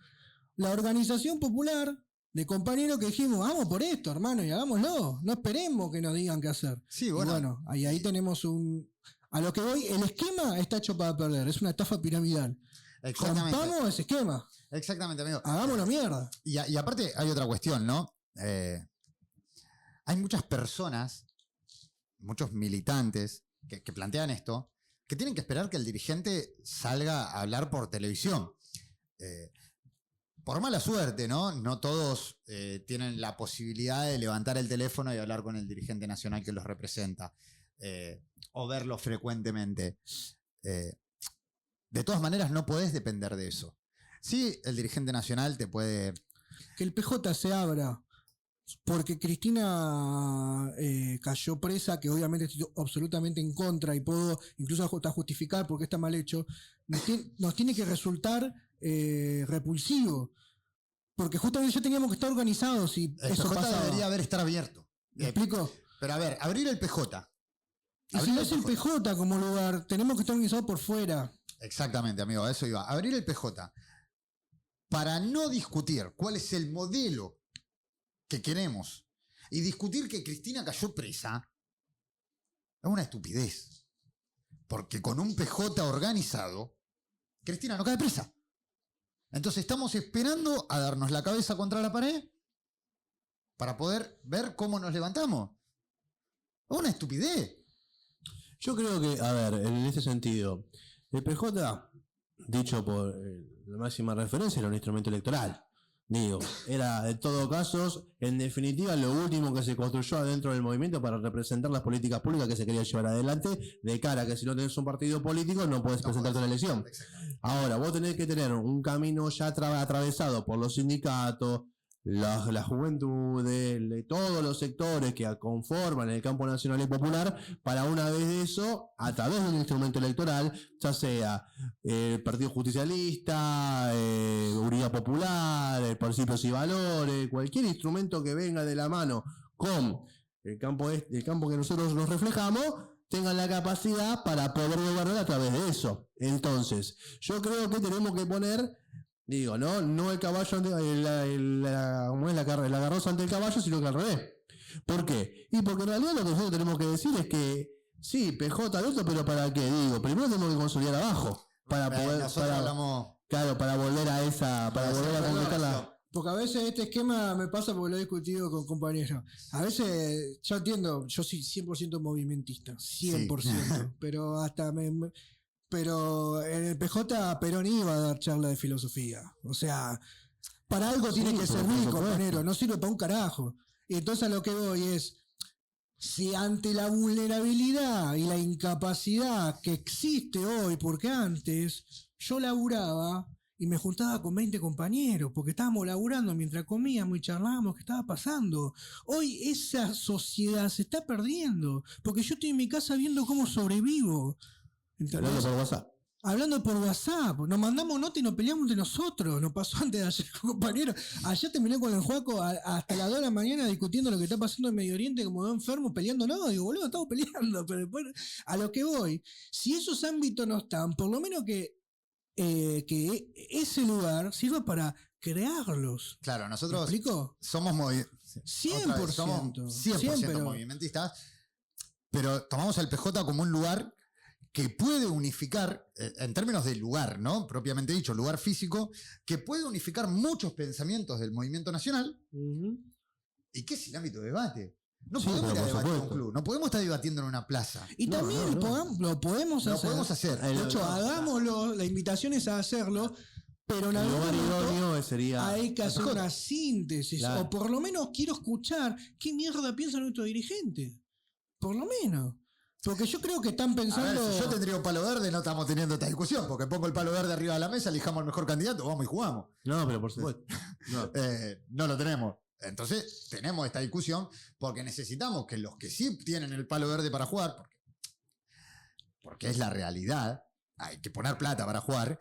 La organización popular de compañeros que dijimos, vamos por esto, hermano, y hagámoslo. No esperemos que nos digan qué hacer. Sí, Y bueno. ahí tenemos a lo que voy, el esquema está hecho para perder, es una estafa piramidal. Exactamente. Rompamos ese esquema, Exactamente, amigo. hagámoslo mierda. Y aparte hay otra cuestión, ¿no? Hay muchas personas, muchos militantes que plantean esto, que tienen que esperar que el dirigente salga a hablar por televisión. Por mala suerte, ¿no? No todos tienen la posibilidad de levantar el teléfono y hablar con el dirigente nacional que los representa, o verlo frecuentemente. De todas maneras, no podés depender de eso. Sí, el dirigente nacional te puede... Que el PJ se abra, porque Cristina cayó presa, que obviamente estoy absolutamente en contra y puedo incluso hasta justificar porque está mal hecho, nos tiene que resultar repulsivo, porque justamente ya teníamos que estar organizados y El eso PJ pasaba. debería estar abierto. ¿Me explico? Pero a ver, abrir el PJ. Y si no es el PJ como lugar, tenemos que estar organizados por fuera. Exactamente, amigo, a eso iba. Abrir el PJ para no discutir cuál es el modelo que queremos y discutir que Cristina cayó presa es una estupidez. Porque con un PJ organizado, Cristina no cae presa. Entonces estamos esperando a darnos la cabeza contra la pared para poder ver cómo nos levantamos. Es una estupidez. Yo creo que, a ver, en ese sentido, el PJ, dicho por la máxima referencia, era un instrumento electoral. Digo, era en todo caso, en definitiva, lo último que se construyó adentro del movimiento para representar las políticas públicas que se quería llevar adelante, de cara a que si no tenés un partido político no podés presentarte a una elección. Ahora, vos tenés que tener un camino ya atravesado por los sindicatos, la juventud, de todos los sectores que conforman el campo nacional y popular, para una vez de eso, a través de un instrumento electoral, ya sea el Partido Justicialista, Unidad Popular, Principios y Valores, cualquier instrumento que venga de la mano con el campo que nosotros nos reflejamos, tengan la capacidad para poder gobernar a través de eso. Entonces, yo creo que tenemos que poner... Digo, no el caballo, ¿cómo es la carroza ante el caballo, sino que al revés. ¿Por qué? Y porque en realidad lo que nosotros tenemos que decir es que, sí, PJ abierto, pero ¿para qué? Digo, primero tenemos que consolidar abajo, para poder, para volver a esa, para volver a completarla. Porque a veces este esquema me pasa porque lo he discutido con compañeros. A veces, yo entiendo, yo soy 100% movimentista, 100%, sí. Pero hasta pero en el PJ Perón iba a dar charla de filosofía. O sea, para algo tiene que servir, compañero, no sirve para un carajo. Y entonces a lo que voy es, si ante la vulnerabilidad y la incapacidad que existe hoy, porque antes yo laburaba y me juntaba con 20 compañeros, porque estábamos laburando mientras comíamos y charlábamos qué estaba pasando. Hoy esa sociedad se está perdiendo, porque yo estoy en mi casa viendo cómo sobrevivo. Hablando por WhatsApp. Hablando por WhatsApp, nos mandamos nota y nos peleamos entre nosotros. Nos pasó antes de ayer, compañero. Ayer terminé con el Juaco hasta las 2 de la mañana discutiendo lo que está pasando en Medio Oriente como dos enfermos peleando. No, digo, boludo, estamos peleando. Pero después, a lo que voy, si esos ámbitos no están, por lo menos que ese lugar sirva para crearlos. Claro, nosotros ¿Me explico? Somos 100%. Somos 100% movimentistas, pero tomamos el PJ como un lugar que puede unificar, en términos de lugar, ¿no? Propiamente dicho, lugar físico, que puede unificar muchos pensamientos del movimiento nacional. ¿Y qué es el ámbito de debate? No podemos ir a debatir en un club, no podemos estar debatiendo en una plaza. Y también lo podemos hacer. Lo podemos hacer. De hecho, hagámoslo, la invitación es a hacerlo, pero en algún momento hay que hacer una síntesis, o por lo menos quiero escuchar qué mierda piensa nuestro dirigente. Por lo menos. Porque yo creo que están pensando... A ver, si yo tendría un palo verde, no estamos teniendo esta discusión, porque pongo el palo verde arriba de la mesa, elijamos al mejor candidato, vamos y jugamos. No, pero por supuesto. No lo tenemos. Entonces, tenemos esta discusión porque necesitamos que los que sí tienen el palo verde para jugar, porque es la realidad, hay que poner plata para jugar,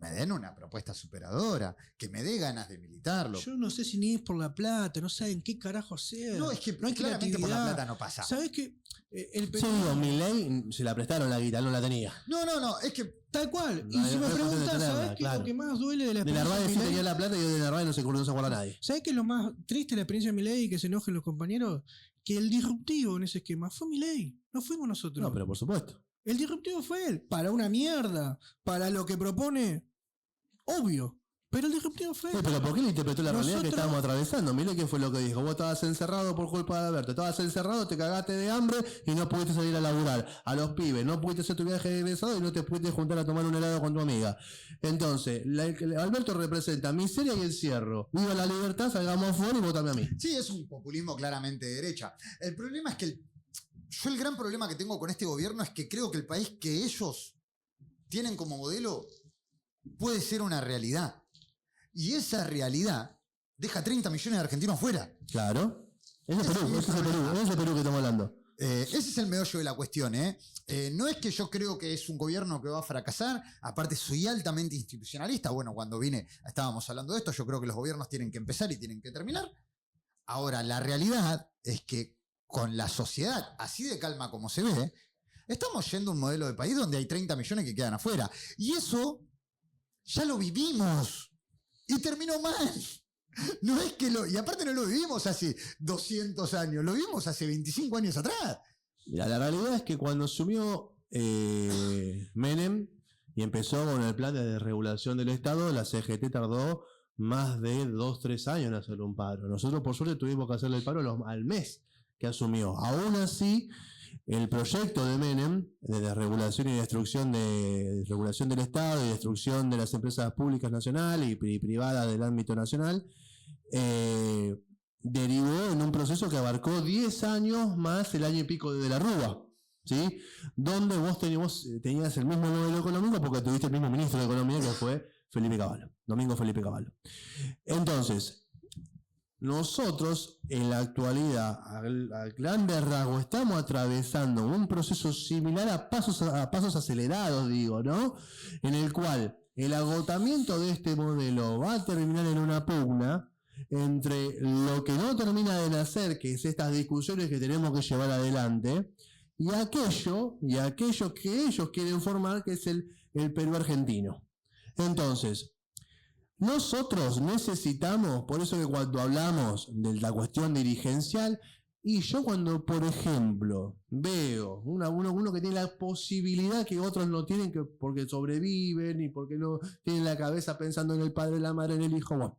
me den una propuesta superadora, que me dé ganas de militarlo. Yo no sé si ni es por la plata, no saben qué carajo hacer. No, es que no hay claramente por la creatividad. plata no pasa. ¿Sabés qué? El Sí, digo, Milei se la prestaron la guita, no la tenía. No, es que Tal cual. Y No, si no me es cuestión de preguntas, tenerla, ¿sabés qué es claro. lo que más duele de la De experiencia Narváez sí Milei? tenía la plata y de Narváez no se acuerda a nadie. ¿Sabés qué es lo más triste de la experiencia de Milei y que se enojen los compañeros? Que el disruptivo en ese esquema fue Milei, no fuimos nosotros. No, pero por supuesto. El disruptivo fue él, para una mierda, para lo que propone, obvio. Pero el disruptivo fue él. Pero ¿por qué le interpretó la realidad que Nosotros- estábamos atravesando? Mire qué fue lo que dijo. Vos estabas encerrado por culpa de Alberto. Estabas encerrado, te cagaste de hambre y no pudiste salir a laburar. A los pibes, no pudiste hacer tu viaje de egresado y no te pudiste juntar a tomar un helado con tu amiga. Entonces, Alberto representa miseria y encierro. Viva la libertad, salgamos afuera y votame a mí. sí, es un populismo claramente de derecha. El problema es que yo el gran problema que tengo con este gobierno es que creo que el país que ellos tienen como modelo puede ser una realidad. Y esa realidad deja 30 millones de argentinos fuera. Claro. Ese es Perú, Ese es ese es el Perú, problema. ese es Perú que estamos hablando. Ese es el meollo de la cuestión, ¿eh? No es que yo creo que es un gobierno que va a fracasar, aparte soy altamente institucionalista. Bueno, cuando vine estábamos hablando de esto, yo creo que los gobiernos tienen que empezar y tienen que terminar. Ahora, la realidad es que con la sociedad así de calma como se ve, estamos yendo a un modelo de país donde hay 30 millones que quedan afuera. Y eso ya lo vivimos. Y terminó mal. No es que y aparte no lo vivimos hace 200 años, lo vivimos hace 25 años atrás. Mira, la realidad es que cuando asumió Menem y empezó con el plan de desregulación del Estado, la CGT tardó más de 2-3 años en hacer un paro. Nosotros, por suerte, tuvimos que hacerle el paro al mes que asumió. Aún así, el proyecto de Menem de desregulación y destrucción regulación del Estado y destrucción de las empresas públicas nacionales y privadas del ámbito nacional derivó en un proceso que abarcó 10 años más el año y pico de la Rúa, ¿sí? Donde vos tenías el mismo modelo económico porque tuviste el mismo ministro de Economía que fue Felipe Cavallo, Domingo Felipe Cavallo. Entonces, nosotros en la actualidad, a grandes rasgos, estamos atravesando un proceso similar a pasos acelerados, digo, ¿no? En el cual el agotamiento de este modelo va a terminar en una pugna entre lo que no termina de nacer, que es estas discusiones que tenemos que llevar adelante, y aquello que ellos quieren formar, que es el Perú argentino. Entonces, nosotros necesitamos, por eso que cuando hablamos de la cuestión dirigencial, y yo cuando, por ejemplo, veo uno que tiene la posibilidad que otros no tienen, porque sobreviven y porque no tienen la cabeza pensando en el padre, la madre, en el hijo, bueno.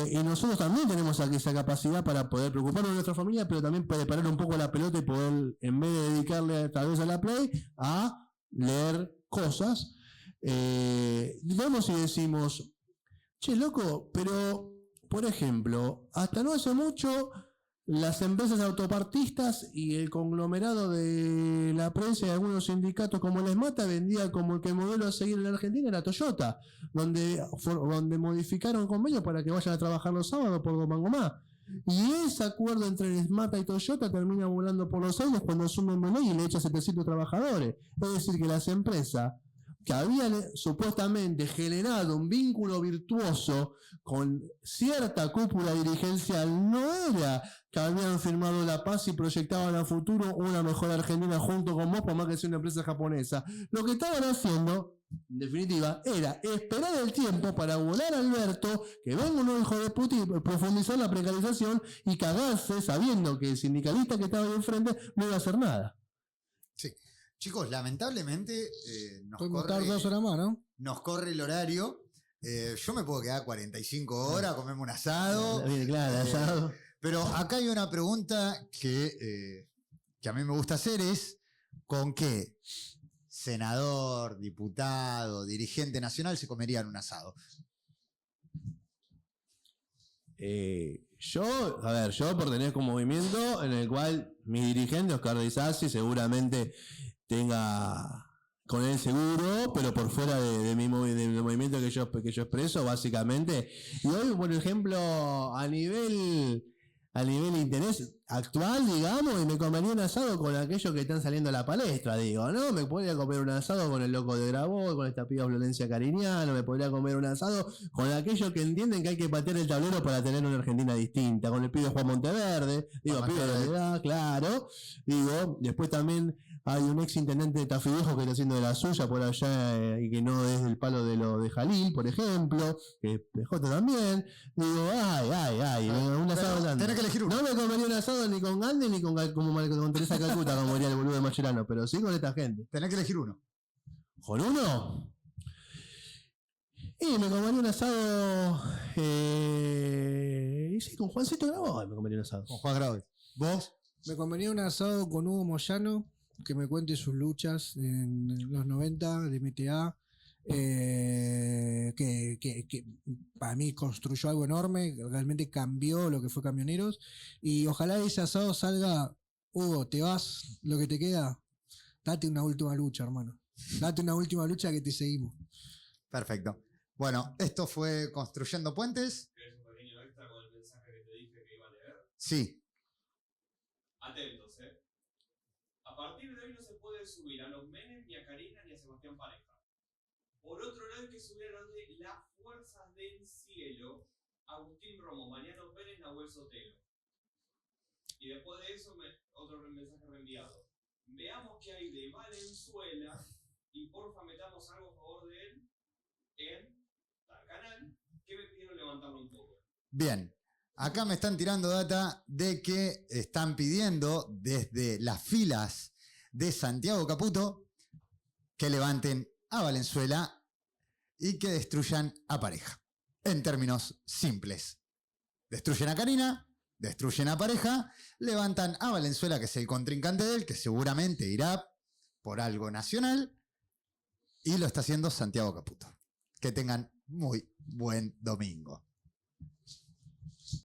Y nosotros también tenemos esa capacidad para poder preocuparnos de nuestra familia, pero también puede parar un poco la pelota y poder, en vez de dedicarle tal vez a la play, a leer cosas. Vemos y decimos, che, loco, pero, por ejemplo, hasta no hace mucho las empresas autopartistas y el conglomerado de la prensa y algunos sindicatos como el ESMATA vendía como que el modelo a seguir en la Argentina era Toyota, donde modificaron convenios para que vayan a trabajar los sábados por 2 mangos más. Y ese acuerdo entre el ESMATA y Toyota termina volando por los aires cuando asume Milei y le echa 700 trabajadores. Es decir, que las empresas que habían supuestamente generado un vínculo virtuoso con cierta cúpula dirigencial, no era que habían firmado la paz y proyectaban a futuro una mejor Argentina junto con vos, por más que sea una empresa japonesa. Lo que estaban haciendo, en definitiva, era esperar el tiempo para volar a Alberto, que venga un nuevo hijo de puta y profundizar la precarización y cagarse sabiendo que el sindicalista que estaba ahí enfrente no iba a hacer nada. Sí. Chicos, lamentablemente Podemos estar 2 horas más, ¿no? nos corre el horario. Yo me puedo quedar 45 horas, comerme un asado. Bien, claro, asado. Pero acá hay una pregunta que a mí me gusta hacer, es ¿con qué senador, diputado, dirigente nacional se comerían un asado? Yo pertenezco a un movimiento en el cual mi dirigente, Oscar de Isasi, seguramente tenga con él seguro, pero por fuera del movimiento que yo expreso, básicamente. Y hoy, por ejemplo, a nivel a nivel de interés actual, digamos, y me comería un asado con aquellos que están saliendo a la palestra, digo, ¿no? Me podría comer un asado con el loco de Grabois, con esta piba Florencia Cariñano, me podría comer un asado con aquellos que entienden que hay que patear el tablero para tener una Argentina distinta, con el pibe Juan Monteverde, digo, pibe de la edad, claro, digo, después también hay un ex intendente de Tafí Viejo que está haciendo de la suya por allá y que no es del palo de lo de Jalil, por ejemplo, que es PJ también. Digo, un asado grande. Tenés que elegir uno. No me comería un asado ni con Gandhi ni con Teresa Calcuta, como diría el boludo de Mascherano, pero sí con esta gente. Tenés que elegir uno. ¿Con uno? Y me comería un asado. Y sí, con Juancito Grabois me comería un asado. Con Juan Grabois. ¿Vos? Me comería un asado con Hugo Moyano, que me cuente sus luchas en los 90 de MTA, que para mí construyó algo enorme, realmente cambió lo que fue Camioneros, y ojalá ese asado salga, Hugo, ¿te vas? ¿Lo que te queda? Date una última lucha, hermano. Date una última lucha que te seguimos. Perfecto. Bueno, esto fue Construyendo Puentes. ¿Querés un pequeño extra con el mensaje que te dije que iba a leer? Sí. Atentos, A partir de hoy no se puede subir a los Menem, ni a Karina, ni a Sebastián Pareja. Por otro lado, hay que subir a los de las fuerzas del cielo, Agustín Romo, Mariano Pérez, Nahuel Sotelo. Y después de eso, otro mensaje reenviado. Veamos qué hay de Valenzuela y porfa metamos algo a favor de él en tal canal, que me pidieron levantarlo un poco. Bien. Acá me están tirando data de que están pidiendo desde las filas de Santiago Caputo que levanten a Valenzuela y que destruyan a Pareja. En términos simples. Destruyen a Karina, destruyen a Pareja, levantan a Valenzuela, que es el contrincante de él, que seguramente irá por algo nacional, y lo está haciendo Santiago Caputo. Que tengan muy buen domingo.